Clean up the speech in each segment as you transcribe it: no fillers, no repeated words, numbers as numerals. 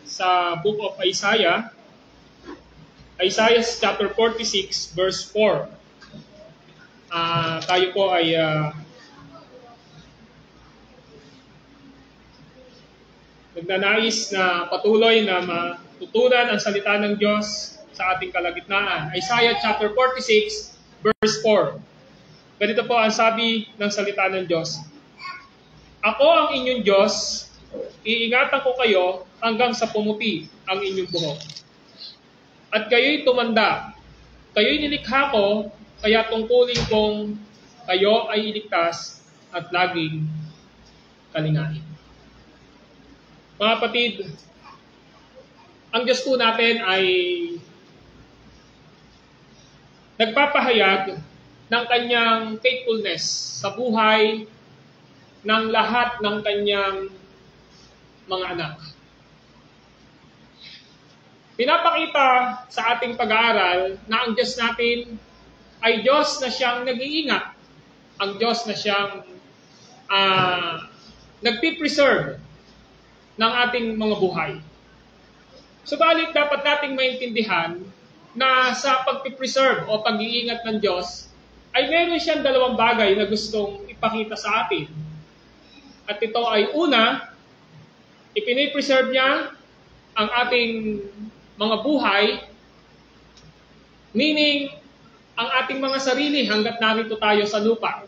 sa Book of Isaiah, Isaiah chapter 46, verse 4. Tayo po ay nagnanais na patuloy na matutunan ang salita ng Diyos sa ating kalagitnaan. Isaiah chapter 46, verse 4. Ganito po ang sabi ng salita ng Diyos. Ako ang inyong Diyos, iingatan ko kayo hanggang sa pumuti ang inyong buhok. At kayo'y tumanda. Kayo'y nilikha ko, kaya tungkulin kong kayo ay iligtas at laging kalingain. Mga kapatid, ang Diyos po natin ay nagpapahayag ng kanyang faithfulness sa buhay ng lahat ng kanyang mga anak. Pinapakita sa ating pag-aaral na ang Diyos natin ay Diyos na siyang nag-iingat. Ang Diyos na siyang nagpipreserve ng ating mga buhay. Subalit dapat nating maintindihan na sa pagpipreserve o pag-iingat ng Diyos ay meron siyang dalawang bagay na gustong ipakita sa atin. At ito ay una, ipinipreserve niya ang ating mga buhay, meaning ang ating mga sarili hanggat narito tayo sa lupa.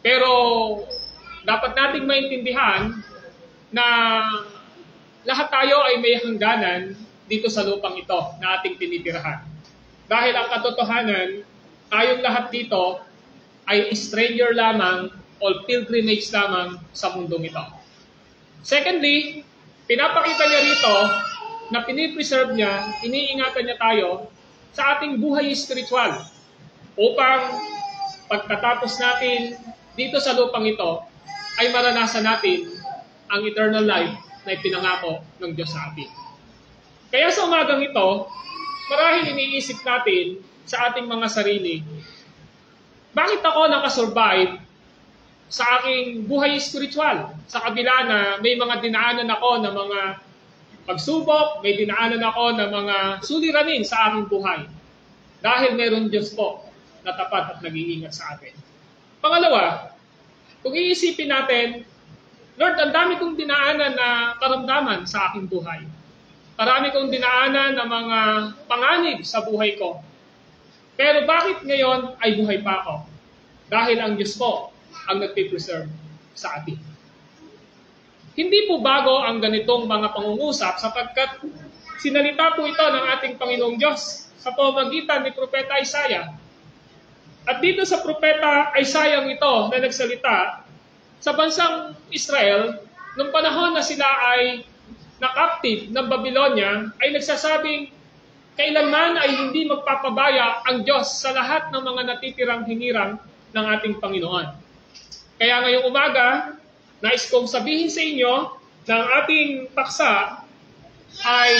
Pero dapat nating maintindihan na lahat tayo ay may hangganan dito sa lupang ito na ating tinitirahan. Dahil ang katotohanan, tayong lahat dito ay stranger lamang o pilgrimage lamang sa mundong ito. Secondly, pinapakita niya rito na pinipreserve niya, iniingatan niya tayo sa ating buhay spiritual upang pagkatapos natin dito sa lupang ito ay maranasan natin ang eternal life na ipinangako ng Diyos sa atin. Kaya sa umagang ito, marahil iniisip natin sa ating mga sarili, bakit ako nakasurvive sa aking buhay spiritual? Sa kabila na may mga dinaanan ako na mga pagsubok, may dinaanan ako na mga suliranin sa aking buhay. Dahil meron Diyos po na tapat at nag-iingat sa atin. Pangalawa, kung iisipin natin, Lord, ang dami kong dinaanan na karamdaman sa aking buhay. Marami kong dinaanan na mga panganib sa buhay ko. Pero bakit ngayon ay buhay pa ako? Dahil ang Diyos po ang nagpipreserve sa atin. Hindi po bago ang ganitong mga pangungusap sapagkat sinalita po ito ng ating Panginoong Diyos sa pamamagitan ni Propeta Isaiah. At dito sa Propeta Isaiah ito na nagsalita, sa bansang Israel, nung panahon na sila ay na-captive ng Babylonia, ay nagsasabing, kailanman ay hindi magpapabaya ang Diyos sa lahat ng mga natitirang hinirang ng ating Panginoon. Kaya ngayong umaga, nais kong sabihin sa inyo na ang ating paksa ay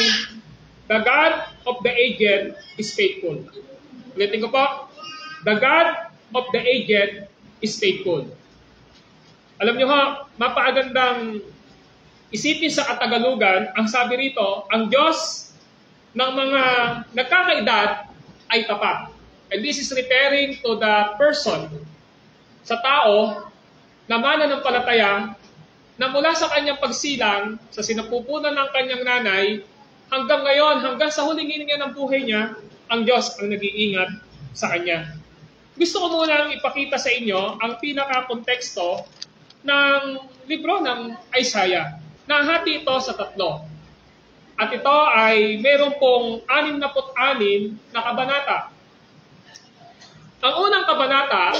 the God of the aged is faithful. Ulitin ko po, the God of the aged is faithful. Alam niyo ho, mapagandang isipin sa Katagalugan, ang sabi rito, ang Diyos ng mga nagkakaedad ay tapat. And this is referring to the person, sa tao, na mananampalataya, na mula sa kanyang pagsilang, sa sinapupunan ng kanyang nanay, hanggang ngayon, hanggang sa huling hininga ng buhay niya, ang Diyos ang nag-iingat sa kanya. Gusto ko munang ipakita sa inyo ang pinaka-konteksto ng libro ng Isaiah. Nahati ito sa 3. At ito ay meron pong 66 na kabanata. Ang unang kabanata,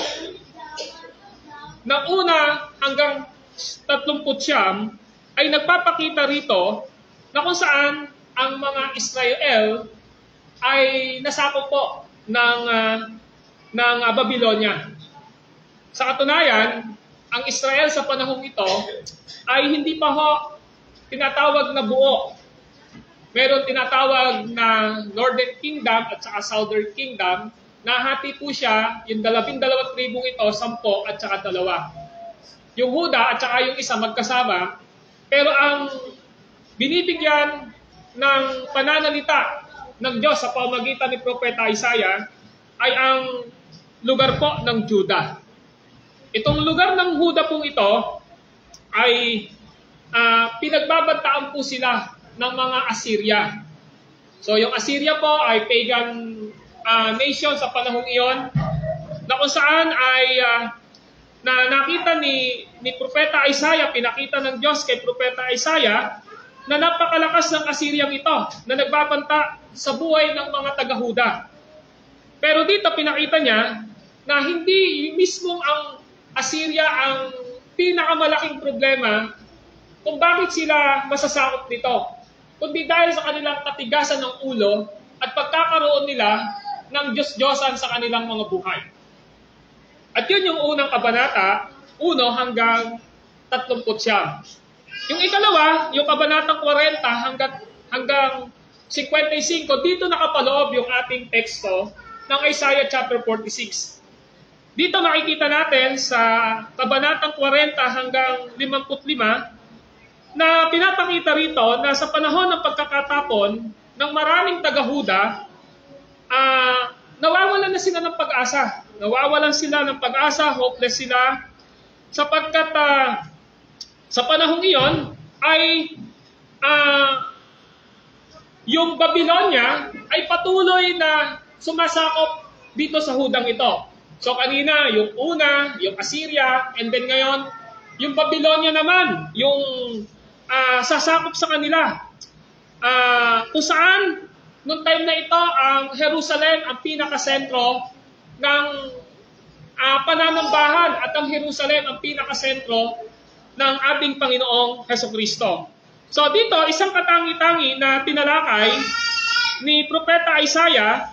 ng una hanggang 39, ay nagpapakita rito na kung saan ang mga Israel ay nasakop po ng Babylonia. Sa katunayan, ang Israel sa panahong ito ay hindi pa ho tinatawag na buo. Meron tinatawag na Northern Kingdom at saka Southern Kingdom. Nahati po siya, yung 12 tribong ito, 10 at saka 2. Yung Huda at saka yung isa magkasama. Pero ang binibigyan ng pananalita ng Diyos sa pamamagitan ni Propeta Isaiah ay ang lugar po ng Juda. Itong lugar ng Juda pong ito ay pinagbabantaan po sila ng mga Assyria. So yung Assyria po ay pagan nation sa panahong iyon na kung saan ay na nakita ni Propeta Isaiah, pinakita ng Diyos kay Propeta Isaiah na napakalakas ng Assyriang ito na nagbabanta sa buhay ng mga taga-Huda. Pero dito pinakita niya na hindi mismong ang Assyria ang pinakamalaking problema kung bakit sila masasakop nito, kundi dahil sa kanilang katigasan ng ulo at pagkakaroon nila ng Diyos-Diyosan sa kanilang mga buhay. At yun yung unang kabanata, 1 hanggang 39. Yung ikalawa, yung kabanatang 40 hanggang 55, dito nakapaloob yung ating teksto ng Isaiah chapter 46. Dito makikita natin sa kabanatang 40 hanggang 55 na pinapakita rito na sa panahon ng pagkakatapon ng maraming taga-Huda, nawawalan na sila ng pag-asa. Nawawalan sila ng pag-asa, hopeless sila, sapagkat sa panahong iyon ay yung Babylonia ay patuloy na sumasakop dito sa Hudang ito. So kanina, yung una, yung Assyria, and then ngayon, yung Babylonia naman, yung sasakop sa kanila. Kung saan, noong time na ito, ang Jerusalem ang pinakasentro ng pananambahan at ang Jerusalem ang pinakasentro ng ating Panginoong Hesukristo. So dito, isang katangi-tangi na tinalakay ni Propeta Isaiah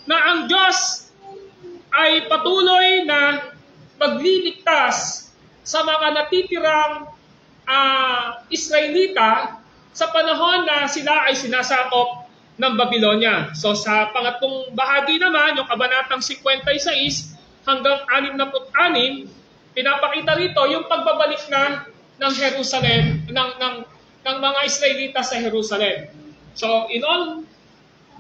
na ang Diyos ay patuloy na magliligtas sa mga natitirang Israelita sa panahon na sila ay sinasakop ng Babylonia. So sa pangatlong bahagi naman, yung kabanatang 56 hanggang 66, pinapakita rito yung pagbabalik na ng Jerusalem, ng mga Israelita sa Jerusalem. So in all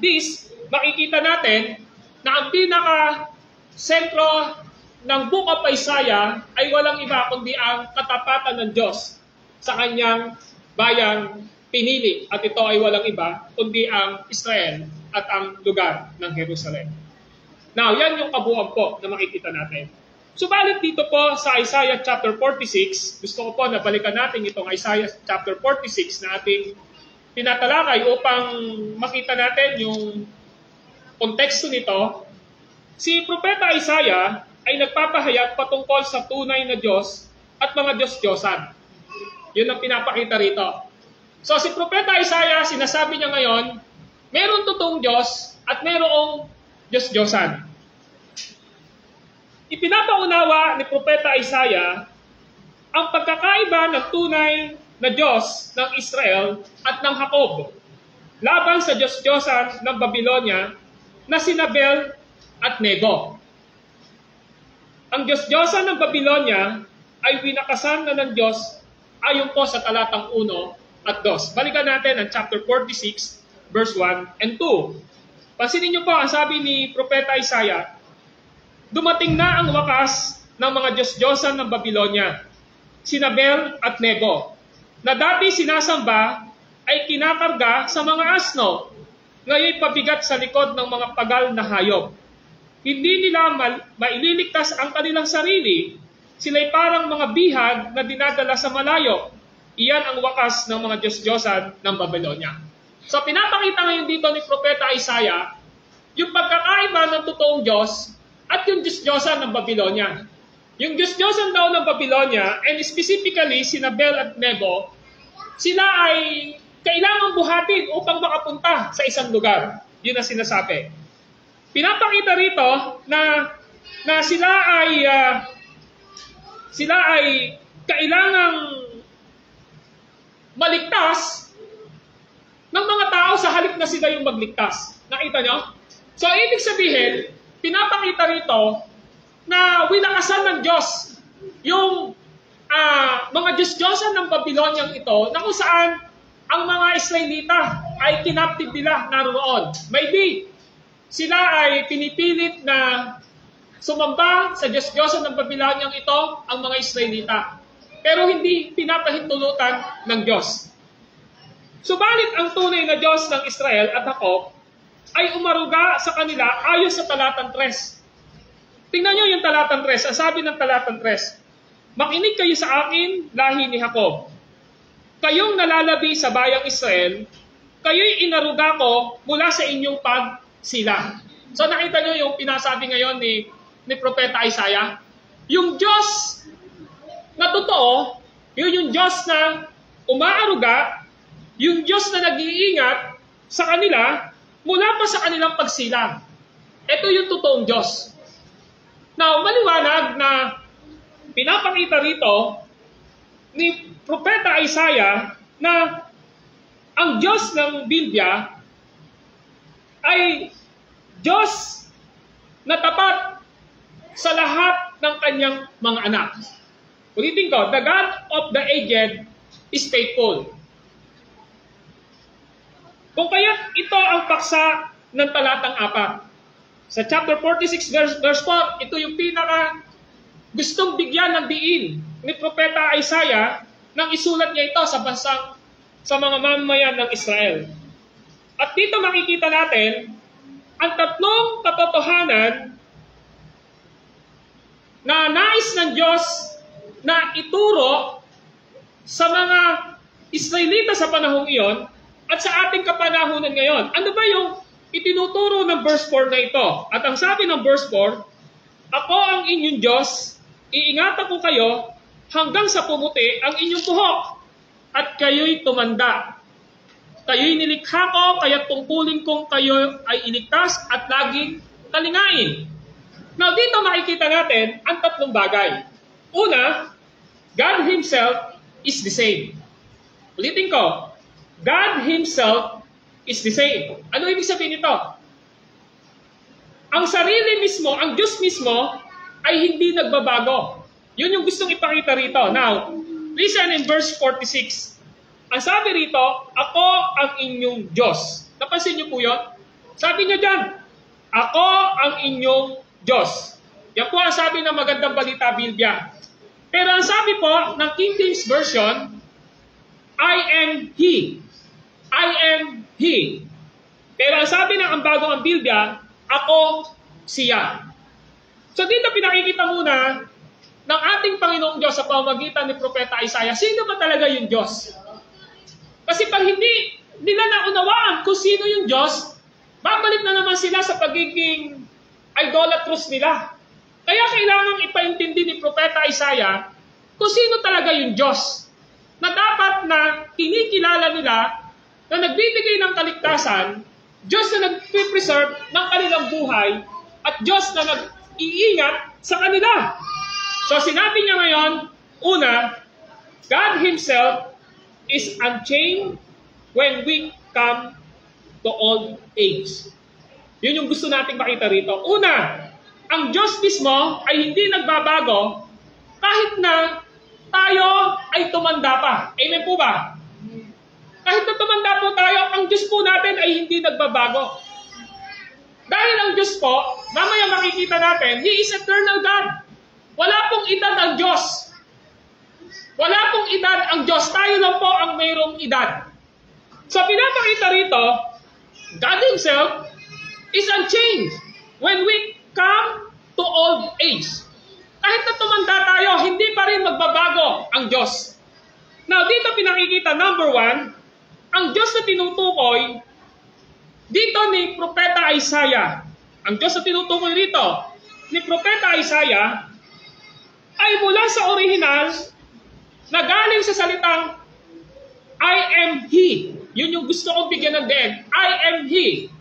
this, makikita natin na ang pinaka-sentro ng Book of Isaiah ay walang iba kundi ang katapatan ng Diyos sa kanyang bayang pinili. At ito ay walang iba kundi ang Israel at ang lugar ng Jerusalem. Now, yan yung kabuuan po na makikita natin. Subalit dito po sa Isaiah chapter 46, gusto ko po na balikan natin itong Isaiah chapter 46 na ating tinatalakay upang makita natin yung konteksto nito. Si Propeta Isaiah ay nagpapahayag patungkol sa tunay na Diyos at mga Diyos-Diyosan. Yun ang pinapakita rito. So si Propeta Isaiah, sinasabi niya ngayon, meron totoong Diyos at merong Diyos-Diyosan. Ipinapaunawa ni Propeta Isaiah ang pagkakaiba ng tunay na Diyos ng Israel at ng Jacob laban sa Diyos-Diyosan ng Babylonia na sina Bel at Nebo. Ang Diyos-Diyosan ng Babylonia ay winakasan na ng Diyos ayon po sa talatang 1 at 2. Balikan natin ang chapter 46, verse 1 and 2. Pansinin niyo po, ang sabi ni Propeta Isaiah, dumating na ang wakas ng mga Diyos-Diyosan ng Babylonia, sina Bel at Nebo, na dati sinasamba ay kinakarga sa mga asno, ngayon pabigat sa likod ng mga pagal na hayop. Hindi nila maililigtas ang kanilang sarili, sila'y parang mga bihag na dinadala sa malayo. Iyan ang wakas ng mga Diyos-Diyosan ng Babylonia. So pinapakita ngayon dito ni Propeta Isaiah yung pagkakaiba ng totoong Diyos at yung Diyos-Diyosan ng Babylonia. Yung Diyos-Diyosan daw ng Babylonia, and specifically sina Bel at Nebo, sila ay kailangang buhatin upang makapunta sa isang lugar. Yun ang sinasabi. Pinapakita rito na sila ay kailangang maligtas ng mga tao sa halip na sila yung magligtas. Nakita nyo? So, ibig sabihin, pinapakita rito na winakasan ng Diyos yung mga Diyos-Diyosan ng Babylonian ito na kung saan ang mga Israelita ay kinaptive nila naroon. Maybe sila ay pinipilit na sumamba sa Diyos-Diyosan ng Babilonyang ito ang mga Israelita. Pero hindi pinapahintulutan ng Diyos. Subalit ang tunay na Diyos ng Israel at Jacob ay umaruga sa kanila ayon sa talatang 3. Tingnan nyo yung talatang 3. Ang sabi ng talatang 3, makinig kayo sa akin, lahi ni Jacob. Kayong nalalabi sa bayang Israel, kayo'y inaruga ko mula sa inyong pagsilang. So nakita nyo yung pinasabi ngayon ni Propeta Isaiah? Yung Diyos na totoo, yun yung Diyos na umaaruga, yung Diyos na nag-iingat sa kanila mula pa sa kanilang pagsilang. Ito yung totoong Diyos. Now, maliwanag na pinapakita rito ni Propeta Isaiah na ang Diyos ng Biblia ay Diyos na tapat sa lahat ng kanyang mga anak. Ulitin ko, the God of the aged is faithful. Kung kaya ito ang paksa ng talatang 4. Sa chapter 46 verse 4, ito yung pinaka gustong bigyan ng diin ni Propeta Isaiah nang isulat niya ito sa mga mamamayan ng Israel. At dito makikita natin ang tatlong katotohanan na nais ng Diyos na ituro sa mga Israelita sa panahong iyon at sa ating kapanahunan ngayon. Ano ba yung itinuturo ng verse 4 na ito? At ang sabi ng verse 4, ako ang inyong Diyos, iingatan ko kayo hanggang sa pumuti ang inyong buhok at kayo'y tumanda. Kayo'y nilikha ko, kaya tungkulin kong kayo ay iligtas at laging talingain. Now, dito makikita natin ang tatlong bagay. Una, God Himself is the same. Ulitin ko, God Himself is the same. Ano ibig sabihin nito? Ang sarili mismo, ang Diyos mismo, ay hindi nagbabago. Yun yung gustong ipakita rito. Now, listen in verse 46. Ang sabi rito, ako ang inyong Diyos. Napansin niyo po yun? Sabi niya dyan, ako ang inyong Diyos. Yan po ang sabi ng Magandang Balita Biblia. Pero ang sabi po ng King James Version, I am He. I am He. Pero ang sabi ng Ambagong Biblia, ako siya. So dito pinakikita muna ng ating Panginoong Diyos sa pamamagitan ni Propeta Isaiah, sino ba talaga yung Diyos? Kasi pag hindi nila naunawaan kung sino yung Diyos, babalik na naman sila sa pagiging idolatrous nila. Kaya kailangan ipaintindi ni Propeta Isaiah kung sino talaga yung Diyos na dapat na kinikilala nila na nagbibigay ng kaligtasan, Diyos na nag-preserve ng kanilang buhay at Diyos na nag-iingat sa kanila. So sinabi niya ngayon, una, God Himself is unchanged when we come to old age. Yun yung gusto nating makita rito. Una, ang Diyos mismo ay hindi nagbabago kahit na tayo ay tumanda pa. Amen po ba? Kahit na tumanda po tayo, ang Diyos po natin ay hindi nagbabago. Dahil ang Diyos po, mamaya makikita natin, He is eternal God. Wala pong edad ang Diyos. Wala pong edad ang Diyos. Tayo lang po ang mayroong edad. So pinapakita rito, God Himself is unchanged when we come to old age. Kahit na tumanda tayo, hindi pa rin magbabago ang Diyos. Now, dito pinakikita, number 1, ang Diyos na tinutukoy dito ni Propeta Isaiah. Ang Diyos na tinutukoy rito ni Propeta Isaiah ay mula sa original na galing sa salitang I am He. Yun yung gusto kong bigyan ng dead. I am He.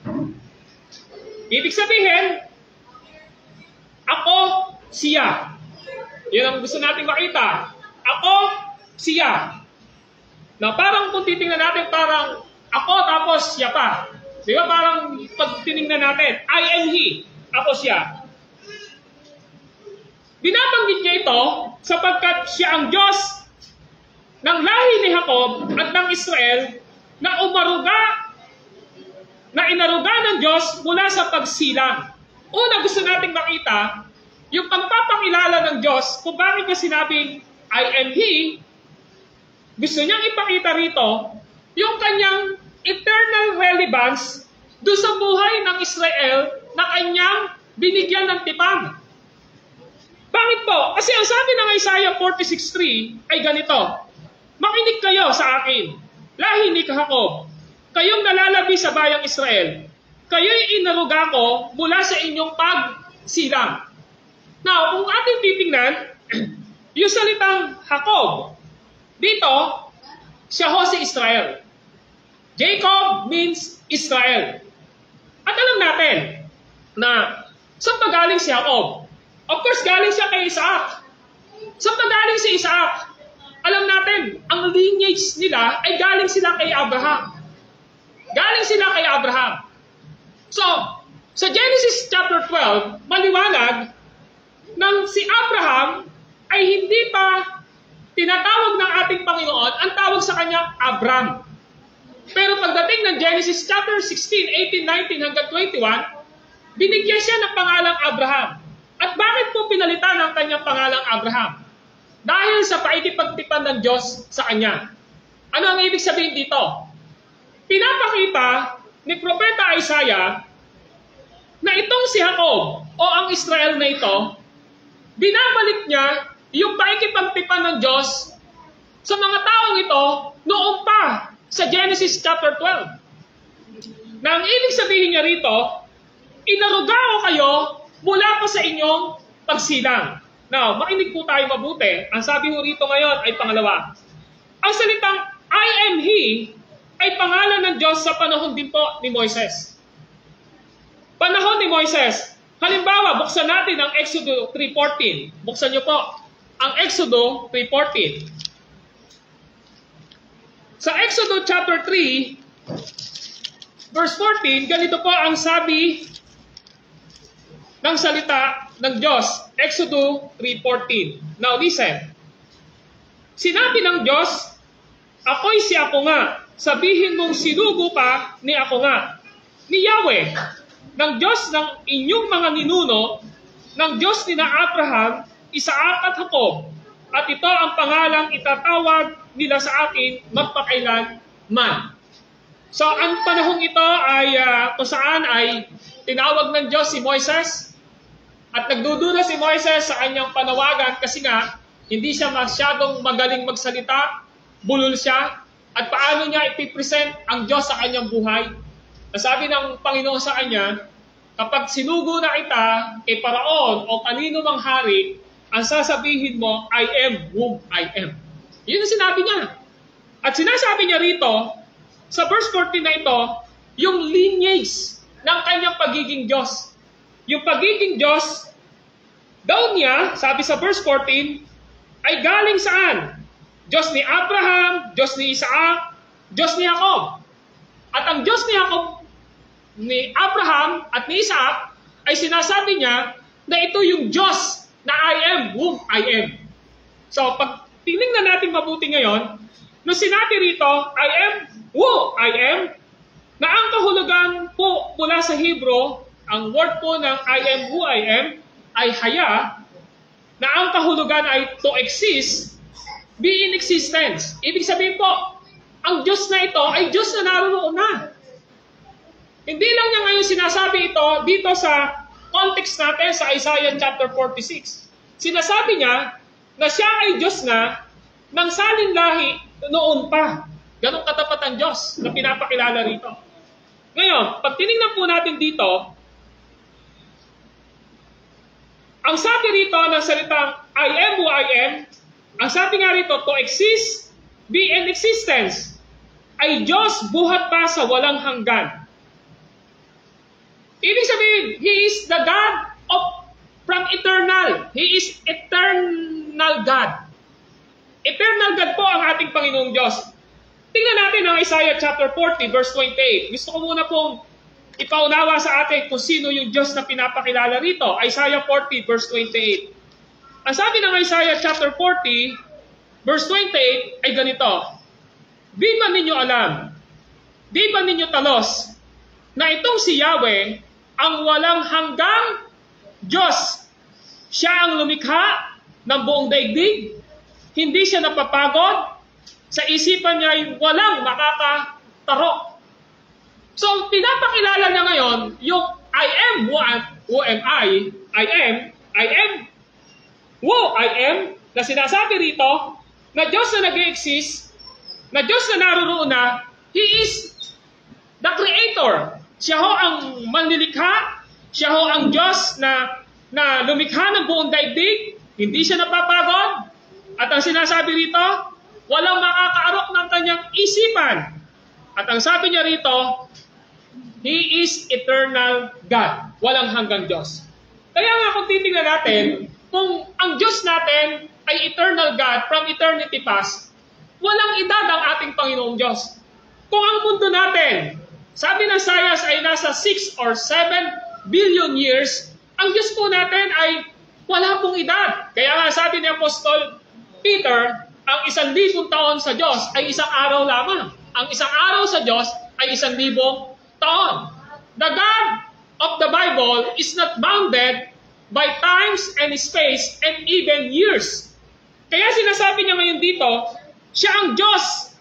Ibig sabihin, ako siya. Yun ang gusto nating makita. Ako siya. Na parang kung titingnan natin, parang ako tapos siya pa. Di ba parang pag tinignan natin, I am He. Ako siya. Binabanggit niya ito sapagkat siya ang Diyos ng lahi ni Jacob at ng Israel na inaruga ng Diyos mula sa pagsilang. Una, gusto nating makita yung pagpapakilala ng Diyos kung bakit niya sinabing, I am He. Gusto niyang ipakita rito yung kanyang eternal relevance doon sa buhay ng Israel na kanyang binigyan ng tipan. Bakit po? Kasi ang sabi ng Isaiah 46:3 ay ganito, makinig kayo sa akin, lahi ni Jacob, kayong nalalabi sa bayang Israel, kayo'y inaruga ko mula sa inyong pagsilang. Now, kung ating titingnan, yung salitang Jacob, dito, siya ho si Israel. Jacob means Israel. At alam natin na saan pa galing si Jacob? Of course, galing siya kay Isaac. Saan pa galing si Isaac? Alam natin, ang lineage nila ay galing sila kay Abraham. Galing sila kay Abraham. So, sa Genesis chapter 12, maliwanag nang si Abraham ay hindi pa tinatawag ng ating Panginoon, ang tawag sa kanya Abram. Pero pagdating ng Genesis chapter 16, 18, 19 hanggang 21, binigyan siya ng pangalang Abraham. At bakit po pinalitan ang kanyang pangalang Abraham? Dahil sa paikipagtipan ng Diyos sa kanya. Ano ang ibig sabihin dito? Pinapakita ni Propeta Isaiah na itong si Jacob o ang Israel na ito, binabalik niya yung paikipagtipan ng Diyos sa mga taong ito noong pa sa Genesis chapter 12. Na ang ibig sabihin niya rito, inaruga ko kayo mula pa sa inyong pagsilang. Now, makinig po tayo mabuti. Ang sabi mo rito ngayon ay pangalawa. Ang salitang I am He ay pangalan ng Diyos sa panahon din po ni Moises. Panahon ni Moises. Halimbawa, buksan natin ang Exodo 3:14. Buksan niyo po ang Exodo 3:14. Sa Exodo chapter 3, verse 14, ganito po ang sabi ng salita ng Diyos. Exodo 3:14. Now listen. Sinabi ng Diyos, ako'y si ako nga. Sabihin mong sinugo ka ni ako nga. Ni Yahweh, ng Diyos ng inyong mga ninuno, ng Diyos ni na Abraham, Isaac at Jacob. At ito ang pangalang itatawag nila sa akin magpakailanman. So, ang panahong ito ay kung saan ay tinawag ng Diyos si Moises. At nagdududa si Moises sa kanyang panawagan kasi nga, hindi siya masyadong magaling magsalita, bulol siya, at paano niya ipipresent ang Diyos sa kanyang buhay. Nasabi ng Panginoon sa kanya, kapag sinugo na kita kay Paraon o kanino mang hari, ang sasabihin mo, I am whom I am. Yun ang sinabi niya. At sinasabi niya rito, sa verse 14 na ito, yung lineage ng kanyang pagiging Diyos. Yung pagiging Diyos, daw niya, sabi sa verse 14, ay galing saan? Diyos ni Abraham, Diyos ni Isaac, Diyos ni Jacob. At ang Diyos ni Jacob, ni Abraham at ni Isaac, ay sinasabi niya na ito yung Diyos na I am whom I am. So, pag tingnan natin mabuti ngayon, nung sinabi rito, I am who I am, na ang kahulugan po mula sa Hebrew, ang word po ng I am who I am, ay haya, na ang kahulugan ay to exist, be in existence. Ibig sabihin po, ang Diyos na ito ay Diyos na naroon na. Hindi lang niya ngayon sinasabi ito dito sa context natin sa Isaiah chapter 46. Sinasabi niya na siya ay Diyos na ng salinlahi noon pa. Ganong katapat ang Diyos na pinapakilala rito. Ngayon, pag tinignan po natin dito, ang sabi rito ng salitang I am who I am, ang sabi nga rito, to exist, be in existence, ay Diyos buhat pa sa walang hanggan. Ibig sabihin, He is the God from eternal. He is eternal God. Eternal God po ang ating Panginoong Diyos. Tingnan natin ang Isaiah chapter 40, verse 28. Gusto ko muna pong ipaunawa sa atin kung sino yung Diyos na pinapakilala rito. Isaiah 40, verse 28. Ang sabi ng Isaiah chapter 40, verse 28 ay ganito. Di man ninyo alam Di ba ninyo talos na itong si Yahweh ang walang hanggang Diyos? Siya ang lumikha ng buong daigdig. Hindi siya napapagod. Sa isipan niya ay walang makakatarok. So, pinapakilala niya ngayon yung I am who am I am who I am, na sinasabi rito na Diyos na nag-exist, na Diyos na naroon na, He is the Creator. Siya ho ang manlilikha, siya ho ang Diyos na lumikha ng buong daigdig, hindi siya napapagod, at ang sinasabi rito, walang makakaarok ng kanyang isipan. At ang sabi niya rito, He is eternal God. Walang hanggang Diyos. Kaya nga kung titignan natin, kung ang Diyos natin ay eternal God from eternity past, walang edad ang ating Panginoong Diyos. Kung ang mundo natin, sabi ng science ay nasa 6 or 7 billion years, ang Diyos po natin ay wala pong edad. Kaya nga sabi ni Apostol Peter, ang 1,000 taon sa Diyos ay isang araw lamang. Ang isang araw sa Diyos ay 1,000 taon. The God of the Bible is not bounded by times and space and even years. Kaya sinasabi niya ngayon dito, siya ang Diyos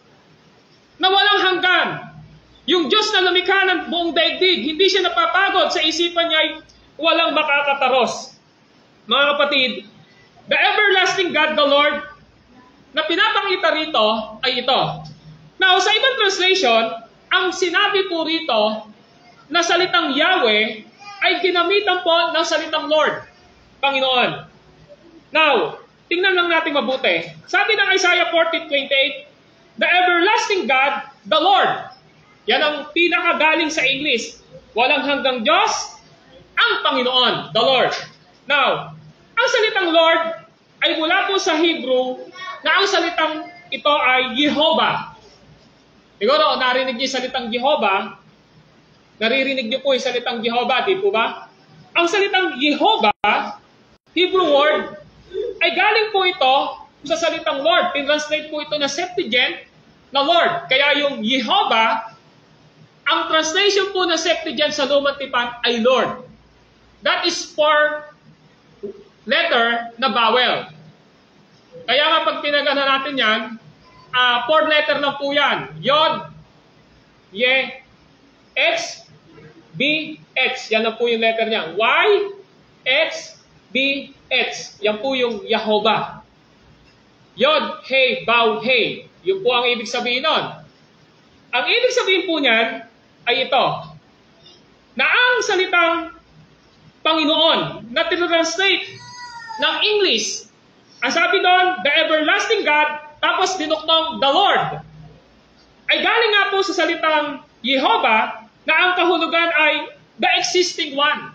na walang hanggan. Yung Diyos na lumikha ng buong daigdig, hindi siya napapagod, sa isipan niya ay walang makakataros. Mga kapatid, the everlasting God, the Lord, na pinapakita rito ay ito. Now, sa ibang translation, ang sinabi po rito na salitang Yahweh ay ginamitan po ng salitang Lord, Panginoon. Now, tingnan lang natin mabuti. Sabi ng Isaiah 40:28, the everlasting God, the Lord. Yan ang pinakagaling sa English. Walang hanggang Diyos, ang Panginoon, the Lord. Now, ang salitang Lord ay mula po sa Hebrew na ang salitang ito ay Jehovah. Siguro, narinig niyo yung salitang Jehovah. Naririnig niyo po yung salitang Jehovah, di po ba? Ang salitang Jehovah, Hebrew word, ay galing po ito sa salitang Lord. Tinranslate po ito na Septuagint na Lord. Kaya yung Jehovah, ang translation po na Septuagint sa Lumang Tipan ay Lord. That is 4 letter na vowel. Kaya nga pag pinagana natin yan, 4 letter lang po yan. Yod, Ye, X, B, X. Yan na po yung letter niya. Y, X, B, X. Yan po yung Jehovah. Yod, Hey, Bow, Hey. Yun po ang ibig sabihin nun. Ang ibig sabihin po niyan ay ito. Na ang salitang Panginoon na tinranslate ng English, ang sabi doon, the everlasting God, tapos dinuktong the Lord, ay galing nga po sa salitang Jehovah na ang kahulugan ay the existing one.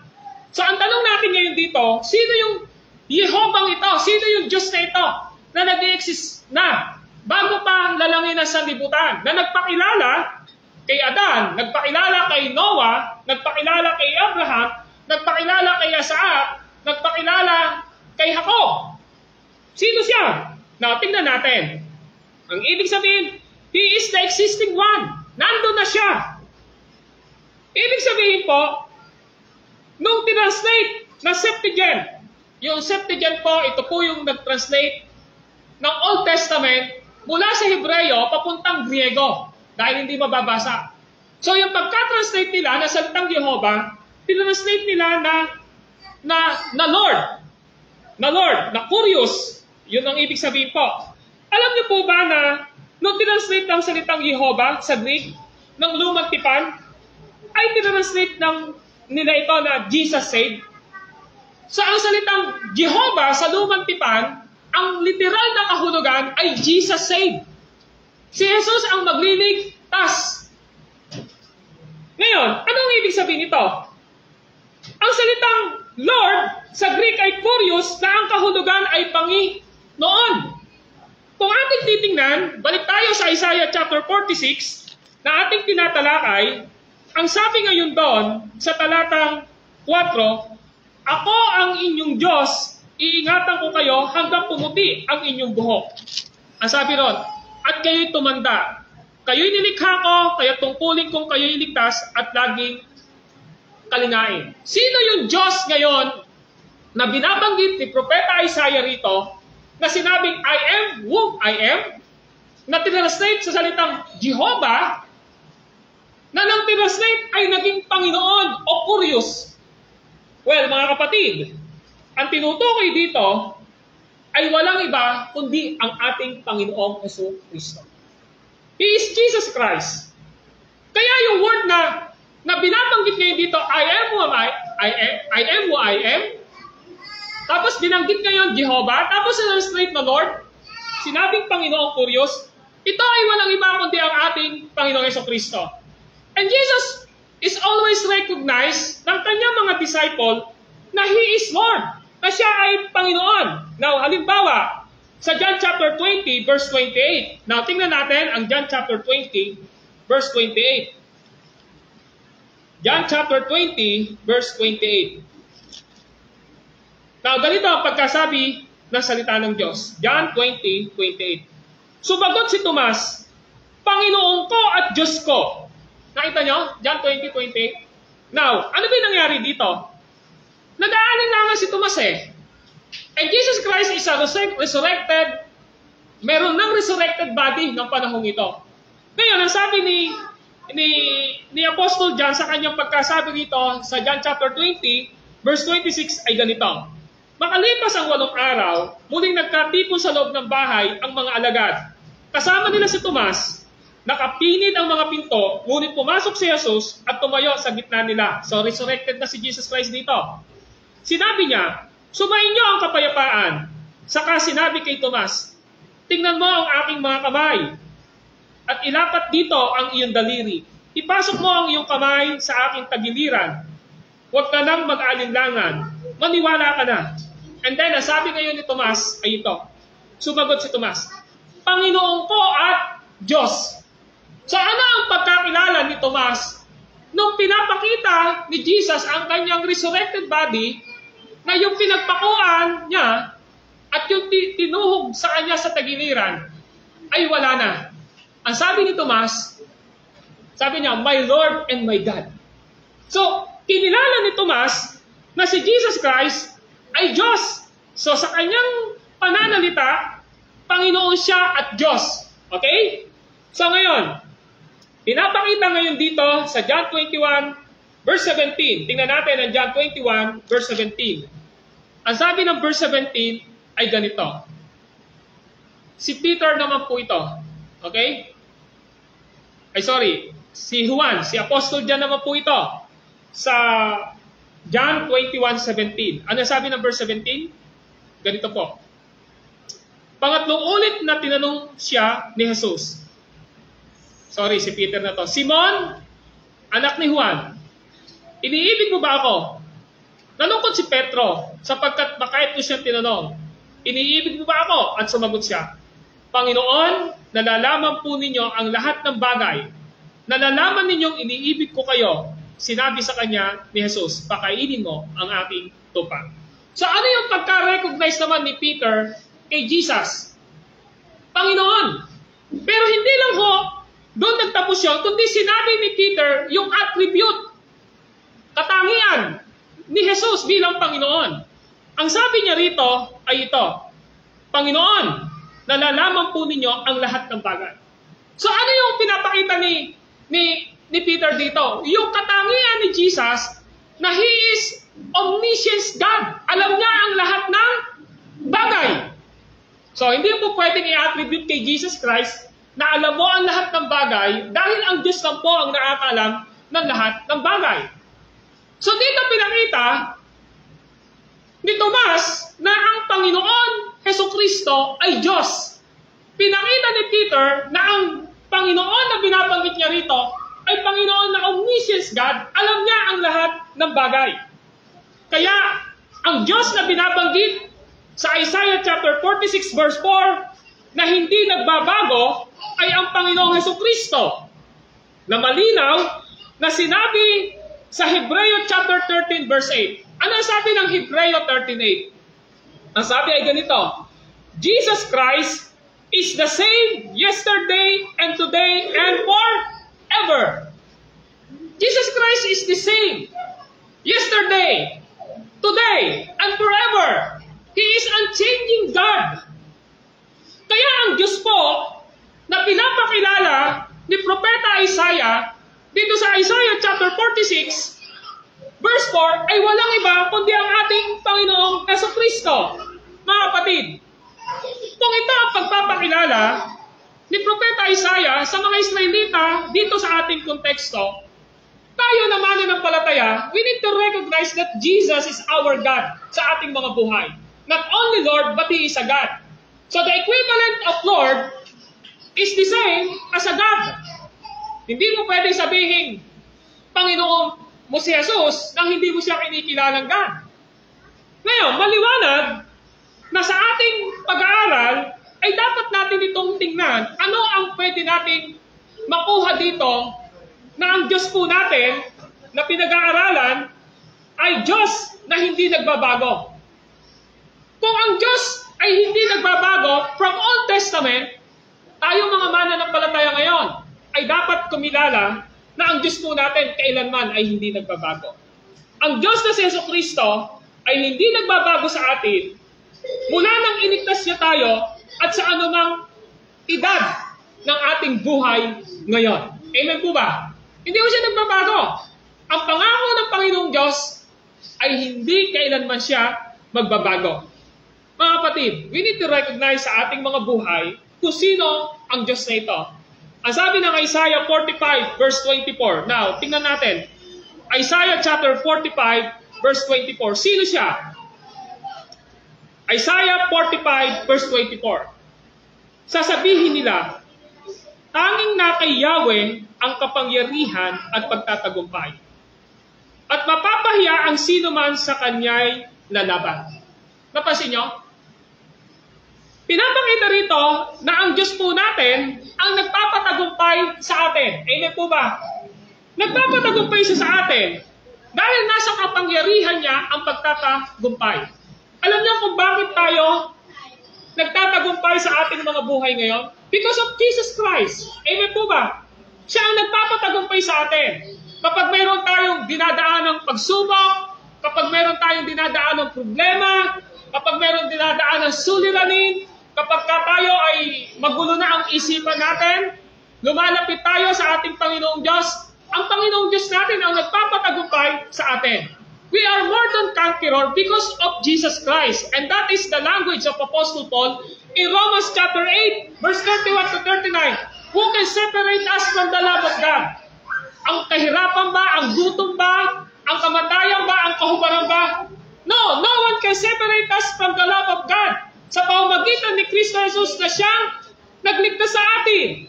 So ang tanong natin ngayon dito, sino yung Jehovah ito? Sino yung Diyos na ito na nag-exist na bago pa lalangin ng sanlibutan, na nagpakilala kay Adan, nagpakilala kay Noah, nagpakilala kay Abraham, nagpakilala kay Isaac, nagpakilala kay Jacob. Sino siya? Now, tingnan natin. Ang ibig sabihin, He is the existing one. Nandun na siya. Ibig sabihin po, nung tinranslate na Septuagint, yung Septuagint po, ito po yung nag-translate ng Old Testament mula sa Hebreo papuntang Griego dahil hindi mababasa. So yung pagka-translate nila na salitang Jehovah, tinranslate nila na Lord. Na Lord, na Curious. Yun ang ibig sabihin po. Alam niyo po ba na nung tinranslate ng salitang Jehovah sa Greek ng Lumang Tipan, ay tinranslate nila ito na Jesus saved. So ang salitang Jehovah sa Lumang Tipan, ang literal na kahulugan ay Jesus saved. Si Jesus ang magliligtas. Ngayon, anong ibig sabihin nito? Ang salitang Lord sa Greek ay Curious na ang kahulugan ay Panginoon. Kung ating titingnan, balik tayo sa Isaiah chapter 46 na ating tinatalakay, ang sabi ngayon doon sa talatang 4, ako ang inyong Diyos, iingatan ko kayo hanggang pumuti ang inyong buhok. Ang sabi ron, at kayo'y tumanda, Kayo'y nilikha ko, kaya tungkulin kong kayo'y iligtas at laging kalingain. Sino yung Diyos ngayon na binabanggit ni Propeta Isaiah rito na sinabing, I am whom I am, na tinranslate sa salitang Jehovah, na nang tinranslate ay naging Panginoon o Kurios. Well, mga kapatid, ang tinutukoy dito ay walang iba kundi ang ating Panginoong Jesucristo. He is Jesus Christ. Kaya yung word na binabanggit ngayon dito, I am who I am. Tapos binanggit ngayon Jehovah, tapos sinanslate na Lord, sinabing Panginoong Kurios, ito ay walang iba kundi ang ating Panginoong Jesucristo. And Jesus is always recognized ng kanyang mga disciple na He is Lord, na siya ay Panginoon. Now, halimbawa, sa John chapter 20, verse 28. Now, tingnan natin ang John chapter 20, verse 28. John chapter 20, verse 28. Now, ganito ang pagkasabi ng salita ng Diyos. John 20, 28. Sumagot si Tomas, Panginoon ko at Diyos ko. Nakita nyo? John 20, 28. Now, ano ba yung nangyari dito? Nag-aalinlangan si Tomas eh. And Jesus Christ is a resurrected, meron ng resurrected body ng panahong ito. Ngayon, ang sabi ni Apostle John sa kanyang pagkasabi dito sa John chapter 20, verse 26 ay ganito. Makalipas ang 8 araw, muling nagkatipon sa loob ng bahay ang mga alagad. Kasama nila si Tomas, nakapinid ang mga pinto, ngunit pumasok si Jesus at tumayo sa gitna nila. So, resurrected na si Jesus Christ dito. Sinabi niya, sumainyo ang kapayapaan. Saka sinabi kay Tomas, tingnan mo ang aking mga kamay at ilapat dito ang iyong daliri. Ipasok mo ang iyong kamay sa aking tagiliran. Huwag ka nang mag-alinlangan. Maniwala ka na. And then, sabi ngayon ni Tomas ay ito. Sumagot si Tomas, Panginoon ko at Diyos. So ano ang pagkakilala ni Tomas nung pinapakita ni Jesus ang kanyang resurrected body na yung pinagpakuan niya at yung tinuhog sa kanya sa tagiliran ay wala na. Ang sabi ni Tomas, sabi niya, my Lord and my God. So, kinilala ni Tomas na si Jesus Christ ay Diyos. So, sa kanyang pananalita, Panginoon siya at Diyos. Okay? So, ngayon, pinapakita ngayon dito sa John 21, verse 17. Tingnan natin ang John 21, verse 17. Ang sabi ng verse 17 ay ganito. Si Peter naman po ito. Okay? Ay sorry, si Juan, si Apostle John naman po ito. Sa John 21:17. Ano sabi ng verse 17? Ganito po. Pangatlong ulit na tinanong siya ni Jesus. Sorry, si Peter na to. Simon, anak ni Juan, iniibig mo ba ako? Nalungkot si Petro sapagkat bakit ko siyang tinanong. Iniibig mo ba ako? At sumagot siya, Panginoon, nalalaman po ninyo ang lahat ng bagay. Nalalaman ninyong iniibig ko kayo. Sinabi sa kanya ni Jesus, pakainin mo ang aking tupa. So ano yung pagka-recognize naman ni Peter kay Jesus? Panginoon. Pero hindi lang ho, doon nagtapos yun, kundi sinabi ni Peter yung attribute, katangian ni Jesus bilang Panginoon. Ang sabi niya rito ay ito, Panginoon, nalalaman po ninyo ang lahat ng bagay. So ano yung pinapakita ni Peter dito? Yung katangian ni Jesus na He is omniscient God. Alam niya ang lahat ng bagay. So hindi mo pwedeng i-attribute kay Jesus Christ na alam mo ang lahat ng bagay dahil ang Diyos lang po ang nakakaalam ng lahat ng bagay. So dito pinakita ni Tomas na ang Panginoon Jesucristo ay Diyos. Pinakita ni Peter na ang Panginoon na binabanggit niya rito ay Panginoon na omniscient God, alam niya ang lahat ng bagay. Kaya, ang Diyos na binabanggit sa Isaiah chapter 46 verse 4 na hindi nagbabago ay ang Panginoong Jesucristo na malinaw na sinabi sa Hebreo chapter 13 verse 8. Ano ang sabi ng Hebreo 13:8? Ang sabi ay ganito, Jesus Christ is the same yesterday and today and forever. Jesus Christ is the same yesterday, today, and forever. He is unchanging God. Kaya ang Diyos po na pinapakilala ni Propeta Isaiah dito sa Isaiah chapter 46 verse 4 ay walang iba kundi ang ating Panginoong Jesucristo. Mga kapatid, kung ito ang pagpapakilala ni Propeta Isaiah sa mga Israelita dito sa ating konteksto, tayo na mananampalataya, we need to recognize that Jesus is our God sa ating mga buhay. Not only Lord, but He is a God. So the equivalent of Lord is the same as a God. Hindi mo pwede sabihin, Panginoon mo si Jesus, nang hindi mo siya kinikilalang God. Ngayon, maliwanag na sa ating pag-aaral, ay dapat natin itong tingnan ano ang pwede natin makuha dito na ang Diyos po natin na pinag-aaralan ay Diyos na hindi nagbabago. Kung ang Diyos ay hindi nagbabago from Old Testament, tayo mga mananampalataya ngayon ay dapat kumilala na ang Diyos po natin kailanman ay hindi nagbabago. Ang Diyos na si Jesucristo ay hindi nagbabago sa atin mula nang iligtas niya tayo at sa anumang edad ng ating buhay ngayon. Amen po ba? Hindi ko siya nagbabago. Ang pangako ng Panginoong Diyos ay hindi kailanman siya magbabago. Mga kapatid, we need to recognize sa ating mga buhay kung sino ang Diyos na ito. Ang sabi ng Isaiah 45 verse 24. Now, tingnan natin. Isaiah chapter 45 verse 24. Sino siya? Isaiah 45 verse 24. Sasabihin nila, tanging na kay Yahweh ang kapangyarihan at pagtatagumpay. At mapapahiya ang sino man sa kanya'y lalaban. Napansin nyo? Pinapakita rito na ang Diyos po natin ang nagpapatagumpay sa atin. Amen po ba? Nagpapatagumpay siya sa atin dahil nasa kapangyarihan niya ang pagtatagumpay. Alam niyo kung bakit tayo nagtatagumpay sa ating mga buhay ngayon? Because of Jesus Christ. Amen po ba? Siya ang nagpapatagumpay sa atin. Kapag mayroon tayong dinadaan ng pagsubok, kapag mayroon tayong dinadaan ng problema, kapag mayroon dinadaan ng suliranin, kapag tayo ay magulo na ang isipan natin, lumalapit tayo sa ating Panginoong Diyos, ang Panginoong Diyos natin ang nagpapatagumpay sa atin. We are more than conqueror because of Jesus Christ. And that is the language of Apostle Paul in Romans chapter 8, verse 31 to 39. Who can separate us from the love of God? Ang kahirapan ba? Ang gutom ba? Ang kamatayan ba? Ang kahubaran ba? No one can separate us from the love of God. Sa pamamagitan ni Kristo Jesus na siyang nagligtas sa atin.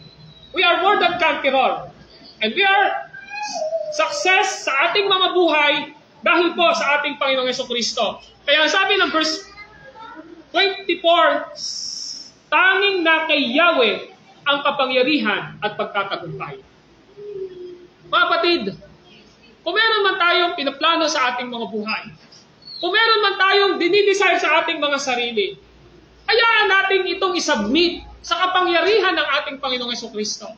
We are more than conqueror. And we are success sa ating mga buhay dahil po sa ating Panginoong Jesucristo. Kaya sabi ng verse 24, tanging na kay Yahweh ang kapangyarihan at pagtatagumpay. Mga kapatid, kung meron man tayong pinaplano sa ating mga buhay, kung meron man tayong dinidesire sa ating mga sarili, hayaan natin itong isubmit sa kapangyarihan ng ating Panginoong Jesucristo.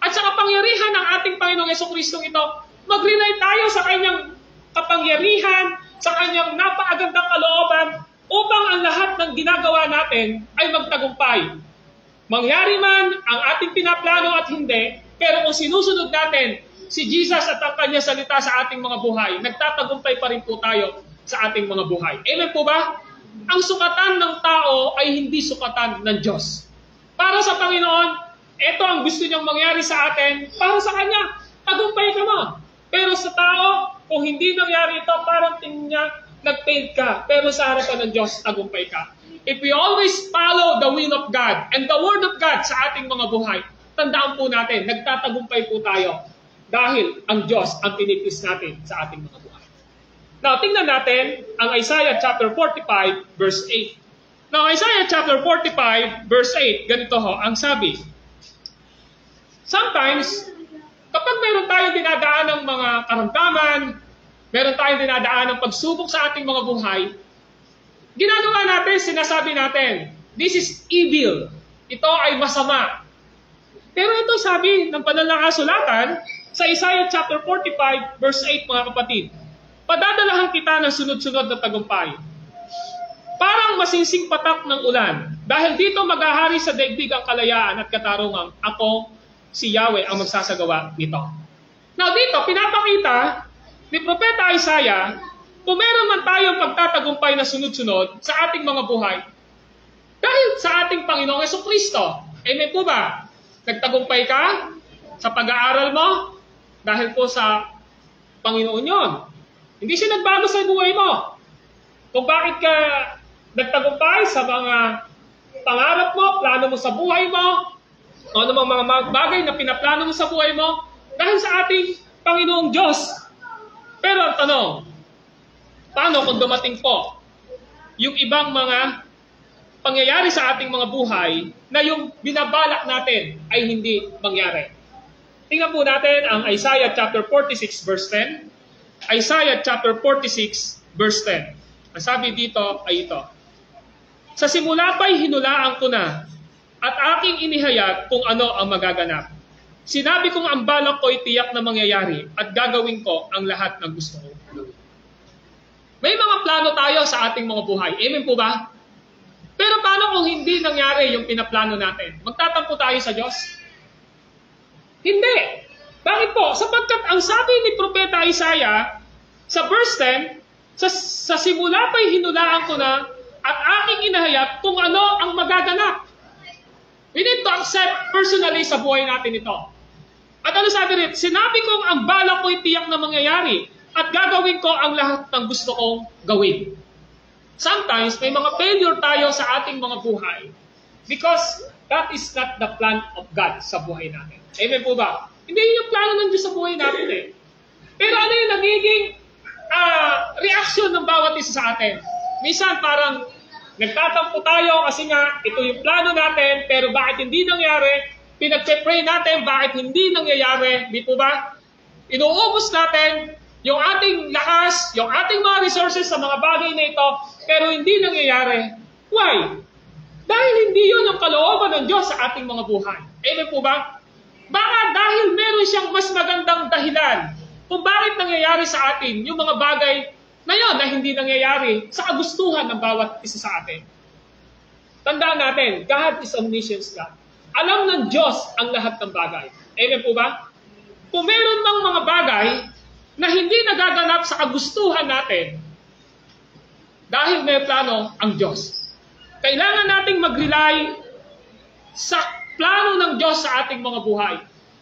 At sa kapangyarihan ng ating Panginoong Jesucristo ito, mag-rely tayo sa kanyang kapangyarihan, sa kanyang napakagandang kalooban, upang ang lahat ng ginagawa natin ay magtagumpay. Mangyari man ang ating pinaplano at hindi, pero kung sinusunod natin si Jesus at ang kanyang salita sa ating mga buhay, nagtatagumpay pa rin po tayo sa ating mga buhay. Amen po ba? Ang sukatan ng tao ay hindi sukatan ng Diyos. Para sa Panginoon, ito ang gusto niyang mangyari sa atin. Para sa Kanya, tagumpay ka mo. Pero sa tao, kung hindi nangyari ito, parang tingin niya, nag-fail ka. Pero sa harapan ng Diyos, tagumpay ka. If we always follow the will of God and the Word of God sa ating mga buhay, tandaan po natin, nagtatagumpay po tayo dahil ang Diyos ang pinipis natin sa ating mga buhay. Now, tingnan natin ang Isaiah chapter 45, verse 8. Now, Isaiah chapter 45, verse 8, ganito ho, ang sabi. Sometimes, kapag meron tayong dinadaan ng mga karamdaman, meron tayong dinadaan ng pagsubok sa ating mga buhay, ginagawa natin, sinasabi natin, this is evil. ito ay masama. Pero ito sabi ng banal na kasulatan sa Isaiah chapter 45 verse 8 mga kapatid. Padadalahan kita ng sunod-sunod na tagumpay. Parang masinsing patak ng ulan. Dahil dito maghahari sa daigdig ang kalayaan at katarungan. Ako, si Yahweh, ang magsasagawa nito. Now dito, pinapakita ni Propeta Isaiah, kung meron man tayong pagtatagumpay na sunod-sunod sa ating mga buhay, dahil sa ating Panginoong Jesucristo. Amen po ba? Nagtagumpay ka sa pag-aaral mo dahil po sa Panginoon yon. Hindi siya nagbago sa buhay mo. Kung bakit ka nagtagumpay sa mga pangarap mo, plano mo sa buhay mo, o anumang mga bagay na pinaplano mo sa buhay mo, dahil sa ating Panginoong Diyos. Pero ang tanong, paano kung dumating po yung ibang mga pangyayari sa ating mga buhay na yung binabalak natin ay hindi mangyari? Tingnan po natin ang Isaiah chapter 46 verse 10. Isaiah chapter 46 verse 10. Ang sabi dito ay ito. Sa simula pa'y hinulaan ko na at aking inihayag kung ano ang magaganap. Sinabi kong ang balak ko'y tiyak na mangyayari at gagawin ko ang lahat ng gusto ko. May mga plano tayo sa ating mga buhay. Amen po ba? Pero paano kung hindi nangyari yung pinaplano natin? Magtatampo tayo sa Diyos? Hindi. Bakit po? Sapagkat ang sabi ni Propeta Isaiah sa verse 10, sa simula pa'y hinulaan ko na at aking inahayag kung ano ang magaganap. We need to accept personally sa buhay natin ito. At ano sabi rin? Sinabi kong ang balak ko'y tiyak na mangyayari at gagawin ko ang lahat ng gusto kong gawin. Sometimes, may mga failure tayo sa ating mga buhay because that is not the plan of God sa buhay natin. Amen po ba? Hindi yung plano ng Diyos sa buhay natin eh. Pero ano yung nagiging reaction ng bawat isa sa atin? Minsan parang nagtatampo tayo kasi nga ito yung plano natin pero bakit hindi nangyari? Pinag-pray natin bakit hindi nangyayari? Di po ba? Inuubos natin yung ating lakas, yung ating mga resources sa mga bagay na ito, pero hindi nangyayari. Why? Dahil hindi yun ang kalooban ng Diyos sa ating mga buhay. Amen po ba? Baka dahil meron siyang mas magandang dahilan kung bakit nangyayari sa atin yung mga bagay na yun na hindi nangyayari sa kagustuhan ng bawat isa sa atin. Tandaan natin, God is omniscient God. Alam ng Diyos ang lahat ng bagay. Amen po ba? Kung meron mang mga bagay na hindi nagaganap sa kagustuhan natin, dahil may plano ang Diyos. Kailangan nating mag-rely sa plano ng Diyos sa ating mga buhay.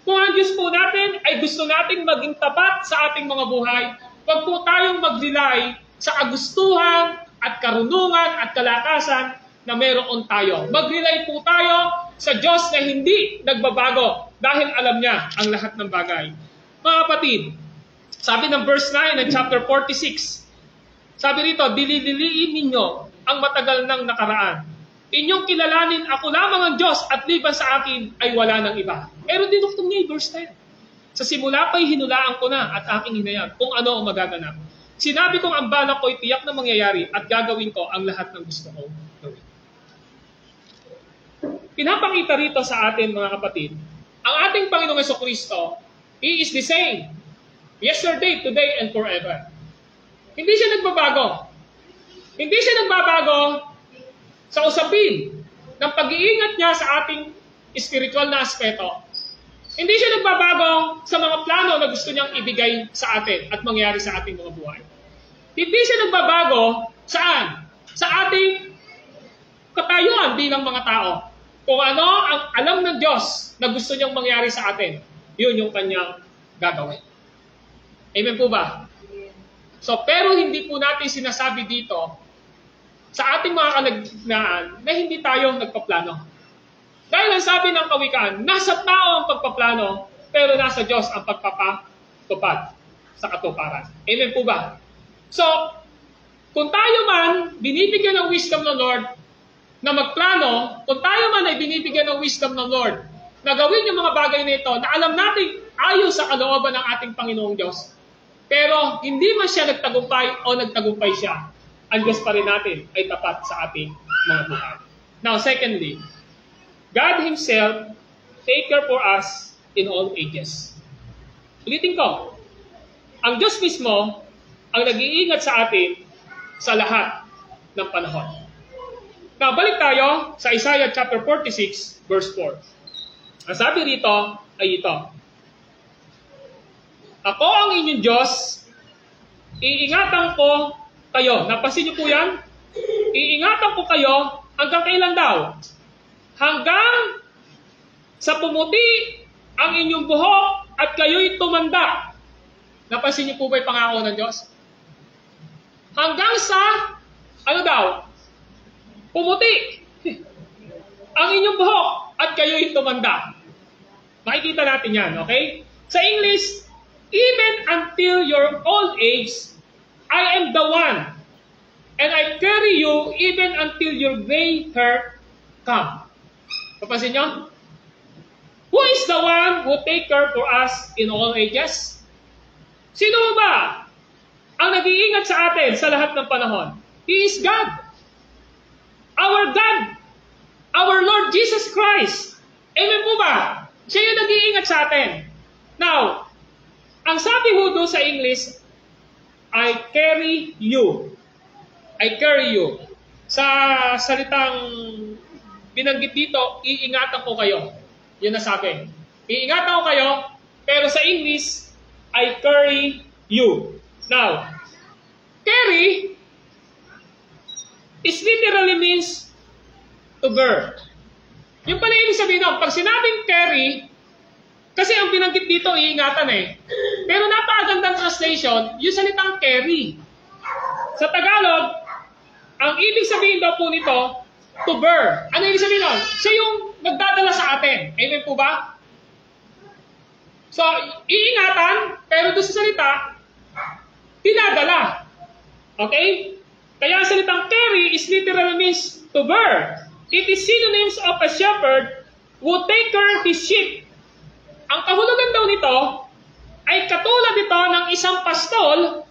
Kung ang Diyos po natin ay gusto nating maging tapat sa ating mga buhay, huwag po tayong mag-rely sa kagustuhan at karunungan at kalakasan na meron tayo. Mag-rely po tayo sa Diyos na hindi nagbabago dahil alam niya ang lahat ng bagay. Mga kapatid, sabi ng verse 9 ng chapter 46, sabi rito, dilidiliin ninyo ang matagal ng nakaraan. Inyong kilalanin ako lamang ang Diyos at liban sa akin ay wala ng iba. Pero dinuktom niya yung verse 10. Sa simula pa'y hinulaan ko na at aking hinayag kung ano ang magaganap. Sinabi kong ang balak ko'y tiyak na mangyayari at gagawin ko ang lahat ng gusto ko gawin. Pinapakita rito sa atin mga kapatid, ang ating Panginoong Jesucristo, He is the same. Yesterday, today, and forever. Hindi siya nagbabago. Hindi siya nagbabago sa usapin ng pag-iingat niya sa ating spiritual na aspeto. Hindi siya nagbabago sa mga plano na gusto niyang ibigay sa atin at mangyari sa ating mga buhay. Hindi siya nagbabago saan? Sa ating katayuan bilang mga tao. Kung ano ang alam ng Diyos na gusto niyang mangyari sa atin, yun yung kanyang gagawin. Amen po ba? So, pero hindi po natin sinasabi dito sa ating mga kalagitnaan na hindi tayo nagpaplano. Dahil ang sabi ng kawikaan, nasa tao ang pagpaplano, pero nasa Diyos ang pagpapatupad sa katuparan. Amen po ba? So, kung tayo man binibigyan ng wisdom ng Lord na magplano, kung tayo man ay binibigyan ng wisdom ng Lord na gawin yung mga bagay na ito na alam natin ayon sa kalooban ng ating Panginoong Diyos, pero hindi man siya nagtagumpay o nagtagumpay siya, ang Diyos pa rin natin ay tapat sa ating mga buhay. Now, secondly, God Himself take care for us in all ages. Ulitin ko, ang Diyos mismo ang nag-iingat sa atin sa lahat ng panahon. Now, balik tayo sa Isaiah chapter 46, verse 4. Ang sabi rito ay ito, ako ang inyong Diyos, iingatan ko kayo. Napansin niyo po yan? Iingatan ko kayo hanggang kailan daw? Hanggang sa pumuti ang inyong buhok at kayo'y tumanda. Napansin niyo po ba yung pangako ng Diyos? Hanggang sa, ano daw? Pumuti ang inyong buhok at kayo'y tumanda. Makikita natin yan, okay? Sa English, even until your old age, I am the one, and I carry you even until your gray hair come. Papansin nyo? Who is the one who take care for us in all ages? Sino ba ang nag-iingat sa atin sa lahat ng panahon? He is God. Our God. Our Lord Jesus Christ. Amen po ba? Siya yung nag-iingat sa atin. Now, ang sabi ho doon sa English, I carry you. I carry you. Sa salitang binanggit dito, iingatan ko kayo. Yun na sabi. Iingatan ko kayo, pero sa English, I carry you. Now, carry is literally means to bear. Yung pala ibig sabihin nun, pag sinabing carry, kasi ang binanggit dito, iingatan eh. Pero napakagandang translation, yung salitang carry. Sa Tagalog, ang ibig sabihin daw po nito, to bear. Ano ibig sabihin nun? Siya yung nagdadala sa atin. Amen po ba? So, iingatan, pero doon sa salita, dinadala. Okay? Kaya ang salitang carry is literally means to bear. It is synonyms of a shepherd who take care of his sheep. Ang kahulugan daw nito ay katulad ito ng isang pastol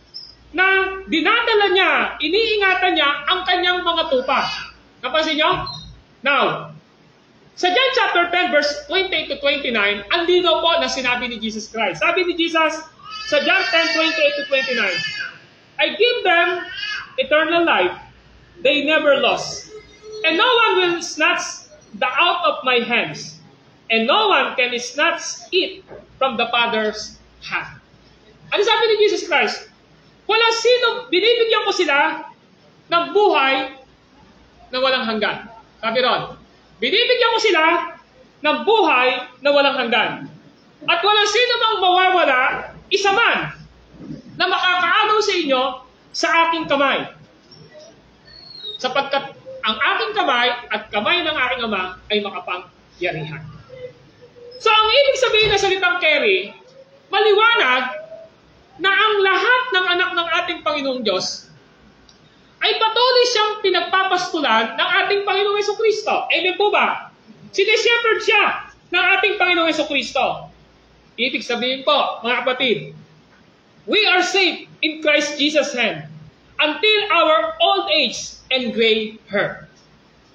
na dinadala niya, iniingatan niya ang kanyang mga tupa. Napansin niyo? Now, sa John chapter 10 verse 28 to 29, ang linaw po na sinabi ni Jesus Christ. Sabi ni Jesus sa John 10, 28 to 29, I give them eternal life, they never lost, and no one will snatch the out of my hands, and no one can snatch it from the Father's hand. Ano sabi ni Jesus Christ? Wala sino, binibigyan ko sila ng buhay na walang hanggan. Sabi ron, binibigyan ko sila ng buhay na walang hanggan. At walang sino mang mawawala, isa man, na makakaagaw sa inyo sa aking kamay. Sapagkat ang aking kamay at kamay ng aking ama ay makapangyarihan. So ang ibig sabihin na salitang carry, maliwanag na ang lahat ng anak ng ating Panginoong Diyos ay patuloy siyang pinagpapastulan ng ating Panginoong Jesucristo. Amen po ba? Sineshepherd siya ng ating Panginoong Jesucristo. Ibig sabihin po, mga kapatid, we are safe in Christ Jesus' hand until our old age and gray hair.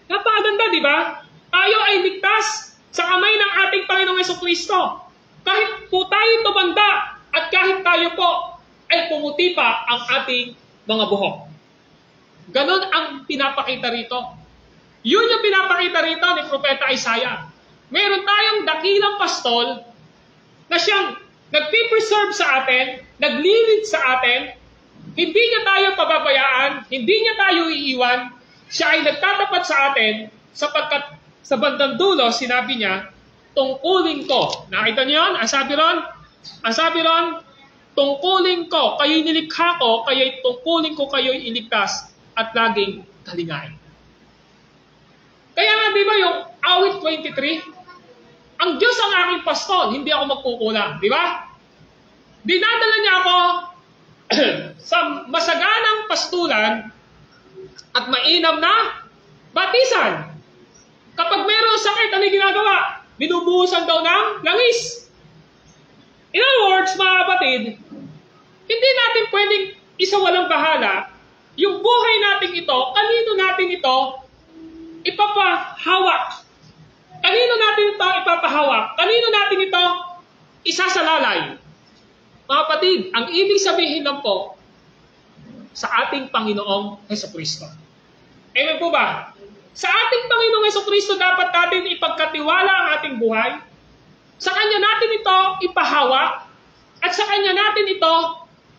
Napakaganda, di ba? Tayo ay ligtas sa kamay ng ating Panginoong Jesucristo. Kahit po tayo tumanda at kahit tayo po ay pumuti pa ang ating mga buhok. Ganon ang pinapakita rito. Yun yung pinapakita rito ni Propeta Isaiah. Meron tayong dakilang pastol na siyang nagpipreserve sa atin, naglilid sa atin, hindi niya tayo pababayaan, hindi niya tayo iiwan, siya ay nagtatapat sa atin sapagkat sa bandang dulo, sinabi niya, tungkulin ko. Nakita niyo yun? Ang sabi ron, tungkulin ko, kayo'y nilikha ko, kayo'y tungkulin ko, kayo'y iligtas at laging talingain. Kaya nga, di ba yung awit 23? Ang Diyos ang aking pastol, hindi ako magkukulang. Di ba? Dinadala niya ako sa masaganang pastulan at mainam na batisan. Kapag mayroong sakit, ano yung ginagawa? Binubuhusan daw ng langis. In other words, mga kapatid, hindi natin pwedeng isawalang bahala yung buhay natin ito, kanino natin ito ipapahawak. Kanino natin ito ipapahawak? Kanino natin ito isasalalay? Mga kapatid, ang ibig sabihin lang po, sa ating Panginoong Hesukristo. Amen po ba? Sa ating Panginoong Hesukristo dapat natin ipagkatiwala ang ating buhay. Sa Kanya natin ito ipahawak. At sa Kanya natin ito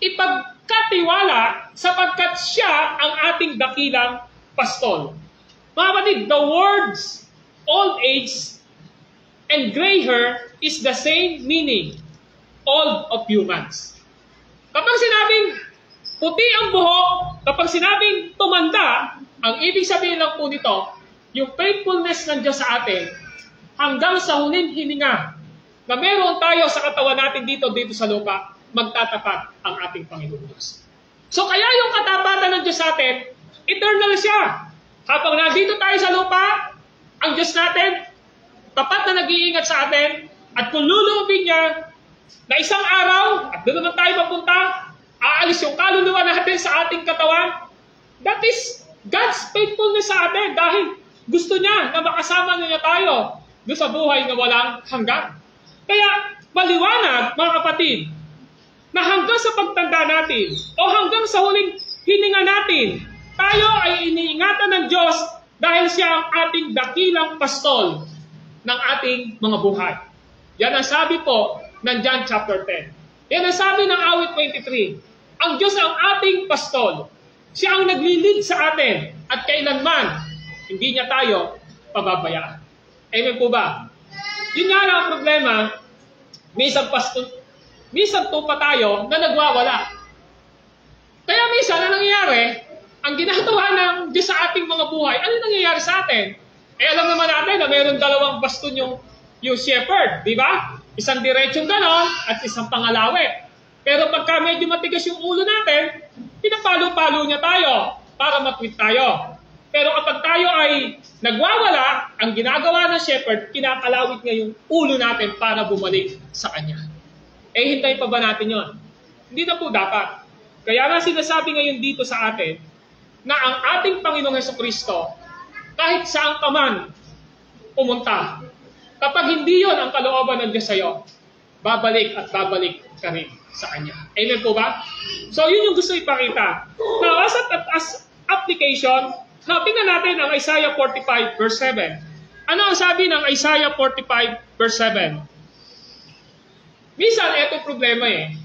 ipagkatiwala sapagkat Siya ang ating dakilang pastol. Mga kapatid, the words old age and gray hair is the same meaning. Old of humans. Kapag sinabing puti ang buhok, kapag sinabing tumanda, ang ibig sabihin lang po nito, yung faithfulness ng Diyos sa atin, hanggang sa huling hininga, na meron tayo sa katawan natin dito sa lupa, magtatapat ang ating Panginoon Diyos. So kaya yung katapatan ng Diyos sa atin, eternal siya. Habang nandito tayo sa lupa, ang Diyos natin, tapat na nag-iingat sa atin, at kung lulubin niya, na isang araw, at doon naman tayo mapunta, aalis yung kaluluwa natin sa ating katawan. That is God's faithfulness sa atin dahil gusto niya na makasama niya tayo doon sa buhay na walang hanggan. Kaya maliwanag, mga kapatid, na hanggang sa pagtanda natin o hanggang sa huling hininga natin, tayo ay iniingatan ng Diyos dahil siya ang ating dakilang pastol ng ating mga buhay. Yan ang sabi po ng John chapter 10. Yan ang sabi ng awit 23. Ang Diyos ang ating pastol. Siya ang naglilid sa atin at kailanman hindi niya tayo pababayaan. Amen po ba? Yun nga lang ang problema, minsan tupa tayo na nagwawala. Kaya minsan, ano nangyayari? Ang ginagawa ng Diyos sa ating mga buhay, ano nangyayari sa atin? Alam naman natin na mayroon dalawang baston yung shepherd, di ba? Isang diretsong ganon at isang pangalawit. Pero pagka medyo matigas yung ulo natin, pinapalo-palo niya tayo para makwit tayo. Pero kapag tayo ay nagwawala, ang ginagawa ng shepherd, kinakalawit niya yung ulo natin para bumalik sa kanya. Hintayin pa ba natin yon? Hindi na po dapat. Kaya nga sinasabi ngayon dito sa atin na ang ating Panginoong Hesukristo, kahit saan ka man pumunta, kapag hindi yon ang kalooban ng Diyos sa'yo, babalik at babalik ka rin sa Kanya. Amen po ba? So, yun yung gusto ipakita. Now, as application, tingnan natin ang Isaiah 45 verse 7. Ano ang sabi ng Isaiah 45 verse 7? Minsan, ito problema eh.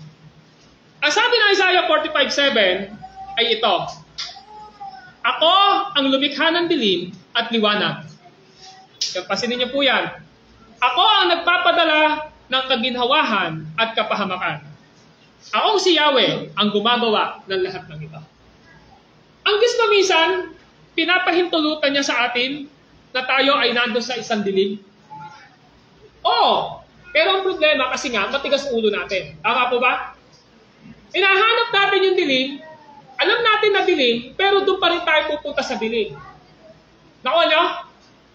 Ang sabi ng Isaiah 45:7 ay ito. Ako ang lumikha ng dilim at liwanag. Pansinin niyo po yan. Ako ang nagpapadala ng kaginhawahan at kapahamakan. Akong si Yahweh ang gumagawa ng lahat ng ito. Ang Diyos ba minsan, pinapahintulutan niya sa atin na tayo ay nandun sa isang dilim? Oo. Pero ang problema kasi nga, matigas ulo natin. Tama po ba? Hinahanap natin yung dilim, alam natin na dilim, pero doon pa rin tayo pupunta sa dilim. Nakuha niyo?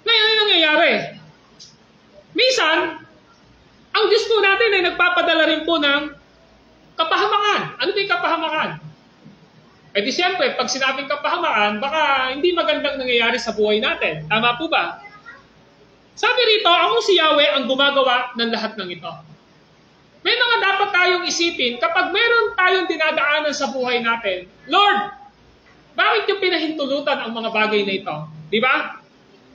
Ngayon ang nangyayari. Minsan, ang Diyos po natin ay nagpapadala rin po ng kapahamakan. Ano ba yung kapahamakan? Eh di siyempre, pag sinabing kapahamakan, baka hindi magandang nangyayari sa buhay natin. Tama po ba? Sabi rito, ako si Yahweh ang gumagawa ng lahat ng ito. May mga dapat tayong isipin kapag meron tayong dinadaanan sa buhay natin. Lord, bakit yung pinahintulutan ang mga bagay na ito? Di ba?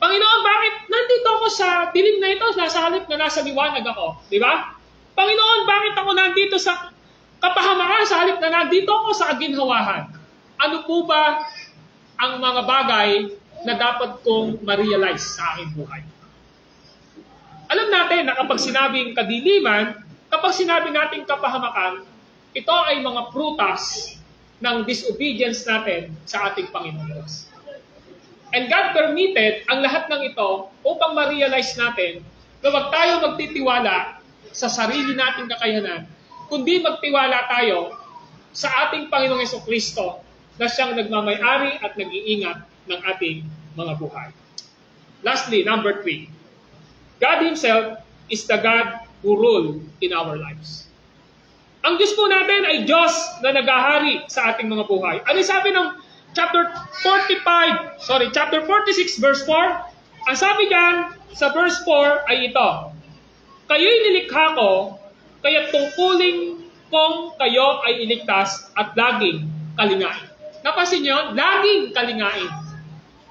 Panginoon, bakit nandito ako sa dilim na ito, nasa halip na nasa liwanag ako? Di ba? Panginoon, bakit ako nandito sa kapahamakan, sa halip na nandito ako sa aginhawahan? Ano po ba ang mga bagay na dapat kong ma-realize sa aking buhay? Alam natin na kapag sinabing kadiliman, kapag sinabi natin kapahamakan, ito ay mga prutas ng disobedience natin sa ating Panginoon Diyos. And God permitted ang lahat ng ito upang ma-realize natin na wag tayo magtitiwala sa sarili nating kakayanan, kundi magtiwala tayo sa ating Panginoong Hesukristo na siyang nagmamay-ari at nag-iingat ng ating mga buhay. Lastly, number 3. God Himself is the God who rule in our lives. Ang Diyos po natin ay Diyos na naghahari sa ating mga buhay. Ano sabi ng chapter 46 verse 4? Ang sabi diyan sa verse 4 ay ito, kayo'y nilikha ko, kaya tungkulin kung kayo ay iligtas at laging kalingain. Napansin niyo? Laging kalingain.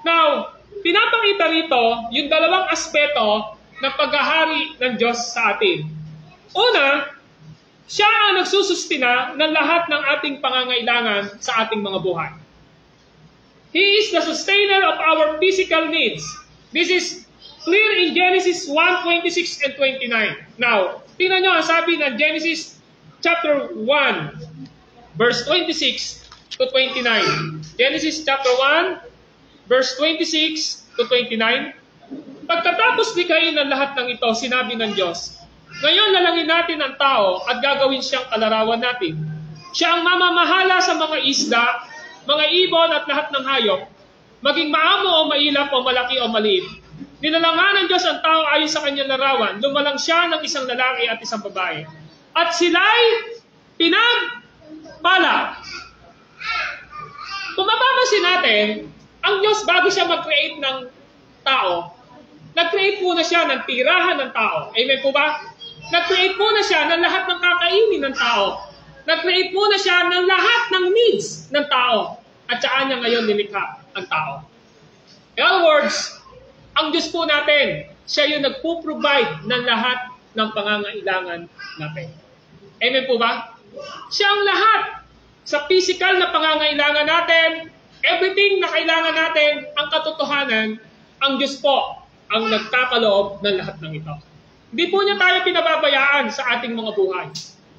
Now, pinapakita rito yung dalawang aspeto ng paghahari ng Diyos sa atin. Una, siya ang nagsusustina ng lahat ng ating pangangailangan sa ating mga buhay. He is the sustainer of our physical needs. This is clear in Genesis 1:26 and 29. Now, tingnan nyo ang sabi ng Genesis chapter 1, verse 26 to 29. Genesis chapter 1, verse 26 to 29. Pagkatapos likhain ng lahat ng ito, sinabi ng Diyos, ngayon lalangin natin ang tao at gagawin siyang kalarawan natin. Siya ang mamamahala sa mga isda, mga ibon at lahat ng hayop, maging maamo o mailap o malaki o maliit. Nilalangan ng Diyos ang tao ayon sa kanyang larawan. Lumalang siya ng isang lalaki at isang babae. At sila'y pinagpala. Kung mapapansin natin, ang Diyos bago siya mag-create ng tao, nag-create muna siya ng tirahan ng tao. Amen po ba? Nag-create muna siya ng lahat ng kakainin ng tao. Nag-create muna siya ng lahat ng needs ng tao. At saan niya ngayon nilikha ang tao. In other words, ang Diyos po natin, siya yung nagpo-provide ng lahat ng pangangailangan natin. Amen po ba? Siya ang lahat sa physical na pangangailangan natin, everything na kailangan natin, ang katotohanan, ang Diyos po ang nagkakaloob ng lahat ng ito. Hindi po niya tayo pinababayaan sa ating mga buhay.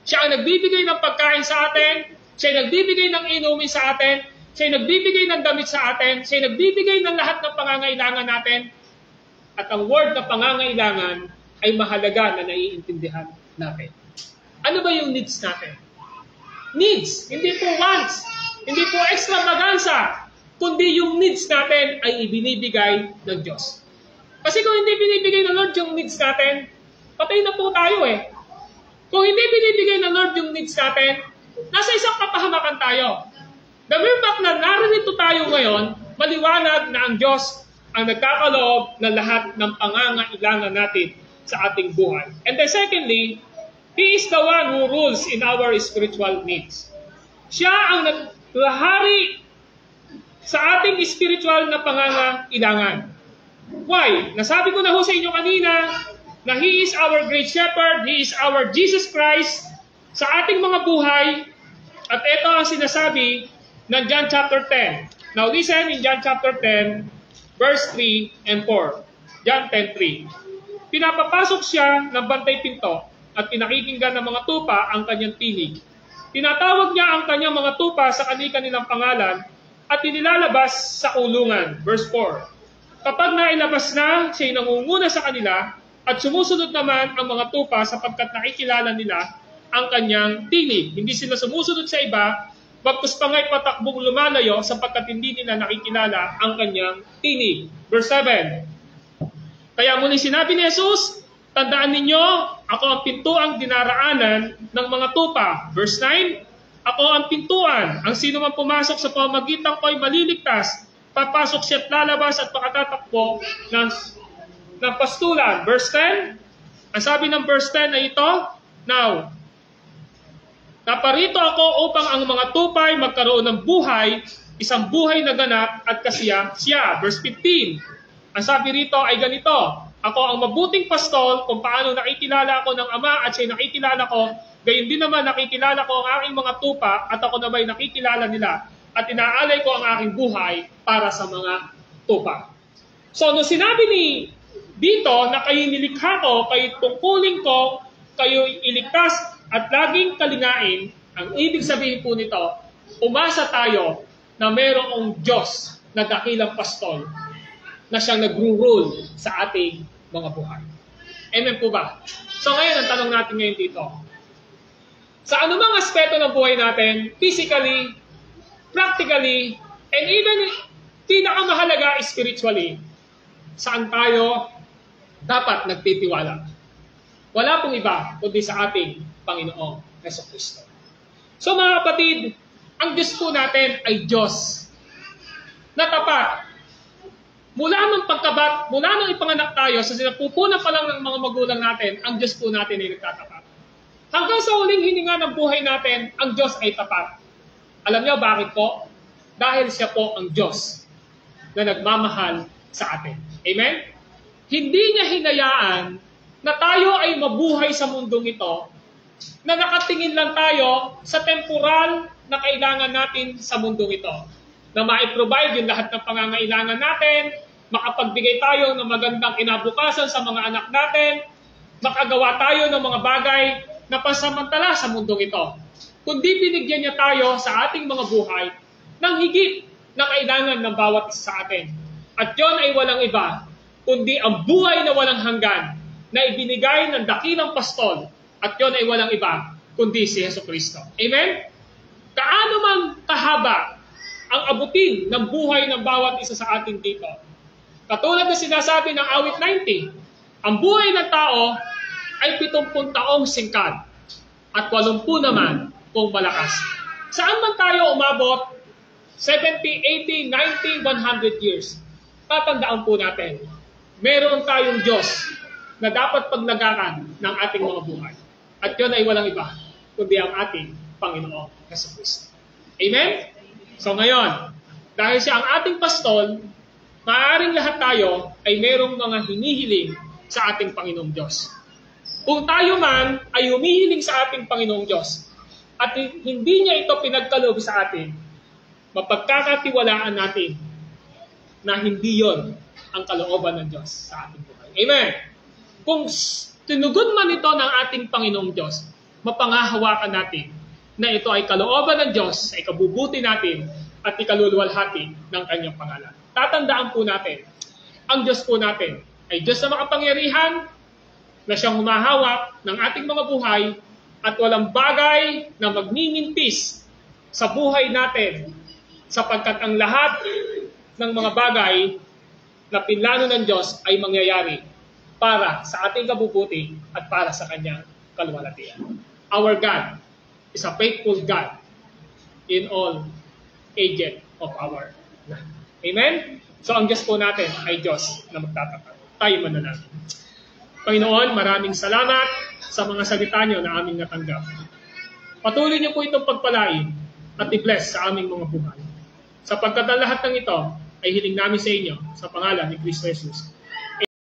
Siya ang nagbibigay ng pagkain sa atin, siya ang nagbibigay ng inumin sa atin, siya ang nagbibigay ng damit sa atin, siya ang nagbibigay ng lahat ng pangangailangan natin. At ang word na pangangailangan ay mahalaga na naiintindihan natin. Ano ba yung needs natin? Needs, hindi po wants, hindi po extravaganza, kundi yung needs natin ay ibinibigay ng Diyos. Kasi kung hindi binibigay ng Lord yung needs natin, patay na po tayo eh. Kung hindi binibigay ng Lord yung needs natin, nasa isang kapahamakan tayo. The mere fact na narito tayo ngayon, maliwanag na ang Diyos ang nagkakaloob ng lahat ng pangangailangan natin sa ating buhay. And then secondly, He is the one who rules in our spiritual needs. Siya ang naghahari sa ating spiritual na pangangailangan. Why? Nasabi ko na ho sa inyo kanina na He is our great shepherd, He is our Jesus Christ sa ating mga buhay. At ito ang sinasabi ng John chapter 10. Now listen in John chapter 10, verse 3 and 4. John 10:3. Pinapapasok siya ng bantay pinto at pinakikinggan ng mga tupa ang kanyang tinig. Tinatawag niya ang kanyang mga tupa sa kanilang pangalan at inilalabas sa kulungan. Verse 4. Kapag nailabas na, siya'y nangunguna sa kanila at sumusunod naman ang mga tupa sapagkat nakikilala nila ang kanyang tinig. Hindi sila sumusunod sa iba, bagkus pa nga'y patakbong lumalayo sapagkat hindi nila nakikilala ang kanyang tinig. Verse 7. Kaya muli sinabi ni Jesus, tandaan ninyo, ako ang pintuang dinaraanan ng mga tupa. Verse 9. Ako ang pintuan, ang sino man pumasok sa pamamagitan ko ay maliligtas. Papasok siya at lalabas at makatatakbo ng pastulan. Verse 10. Ang sabi ng verse 10 ay ito, now, naparito ako upang ang mga tupay magkaroon ng buhay, isang buhay na ganap at kasiya siya. Verse 15. Ang sabi rito ay ganito, ako ang mabuting pastol kung paano nakikilala ako ng Ama at siya nakikilala ko, gayon din naman nakikilala ko ang aking mga tupa at ako naman nakikilala nila at inaalay ko ang aking buhay para sa mga tupa. So, nung sinabi ni dito na kayo nilikha ko, kayo tungkulin ko, kayo iligtas at laging kalingain, ang ibig sabihin po nito, umasa tayo na mayroong Diyos na dakilang pastol na siyang nag-rule sa ating mga buhay. Amen po ba? So ngayon, ang tanong natin ngayon dito, sa anumang aspeto ng buhay natin, physically, practically, and even pinakamahalaga spiritually, saan tayo dapat nagtitiwala? Wala pong iba kundi sa ating Panginoong Jesucristo. So mga kapatid, ang Diyos po natin ay Diyos na tapat. Mula nung pagkabat, mula nung ipanganak tayo, sa sinapupunan pa lang ng mga magulang natin, ang Diyos po natin ay nagtatapat. Hanggang sa huling hininga ng buhay natin, ang Diyos ay tapat. Alam niyo bakit po? Dahil siya po ang Diyos na nagmamahal sa atin. Amen? Hindi niya hinayaan na tayo ay mabuhay sa mundong ito, na nakatingin lang tayo sa temporal na kailangan natin sa mundong ito. Na ma-provide yung lahat ng pangangailangan natin, makapagbigay tayo ng magandang kinabukasan sa mga anak natin, makagawa tayo ng mga bagay na pansamantala sa mundong ito. Kundi binigyan niya tayo sa ating mga buhay ng higit na kailangan ng bawat isa sa atin. At yon ay walang iba, kundi ang buhay na walang hanggan na ibinigay ng dakilang pastol. At yon ay walang iba, kundi si Jesucristo. Amen? Kaano man kahaba ang abutin ng buhay ng bawat isa sa atin dito. Katulad na sinasabi ng awit 90, ang buhay ng tao ay 70 taong singkad at 80 naman kung malakas. Saan man tayo umabot, 70, 80, 90, 100 years, tatandaan po natin, meron tayong Diyos na dapat paglagakan ng ating mga buhay. At yun ay walang iba, kundi ang ating Panginoong Jesucristo. Amen? So ngayon, dahil siya ang ating pastol, maaaring lahat tayo ay merong mga hinihiling sa ating Panginoong Diyos. Kung tayo man ay humihiling sa ating Panginoong Diyos at hindi niya ito pinagkaloob sa atin, mapagkakatiwalaan natin na hindi yon ang kalooban ng Diyos sa ating buhay. Amen? Kung tinugod man ito ng ating Panginoong Diyos, mapangahawakan natin na ito ay kalooban ng Diyos, ay kabubuti natin at ikaluluwalhati ng kanyang pangalan. Tatandaan po natin, ang Diyos po natin ay Diyos na makapangyarihan, na siyang humahawak ng ating mga buhay at walang bagay na magninintis sa buhay natin sapagkat ang lahat ng mga bagay na pinlano ng Diyos ay mangyayari para sa ating kabubuti at para sa kanyang kaluwalhatian. Our God is a faithful God in all ages of our life. Amen? So ang Diyos po natin ay Diyos na magtatapat. Tayo manalangin. Panginoon, maraming salamat sa mga salita niyo na aming natanggap. Patuloy niyo po itong pagpalain at i-bless sa aming mga buhay. Sapagkat ang lahat ng ito ay hiling namin sa inyo sa pangalan ni Kristo Jesus.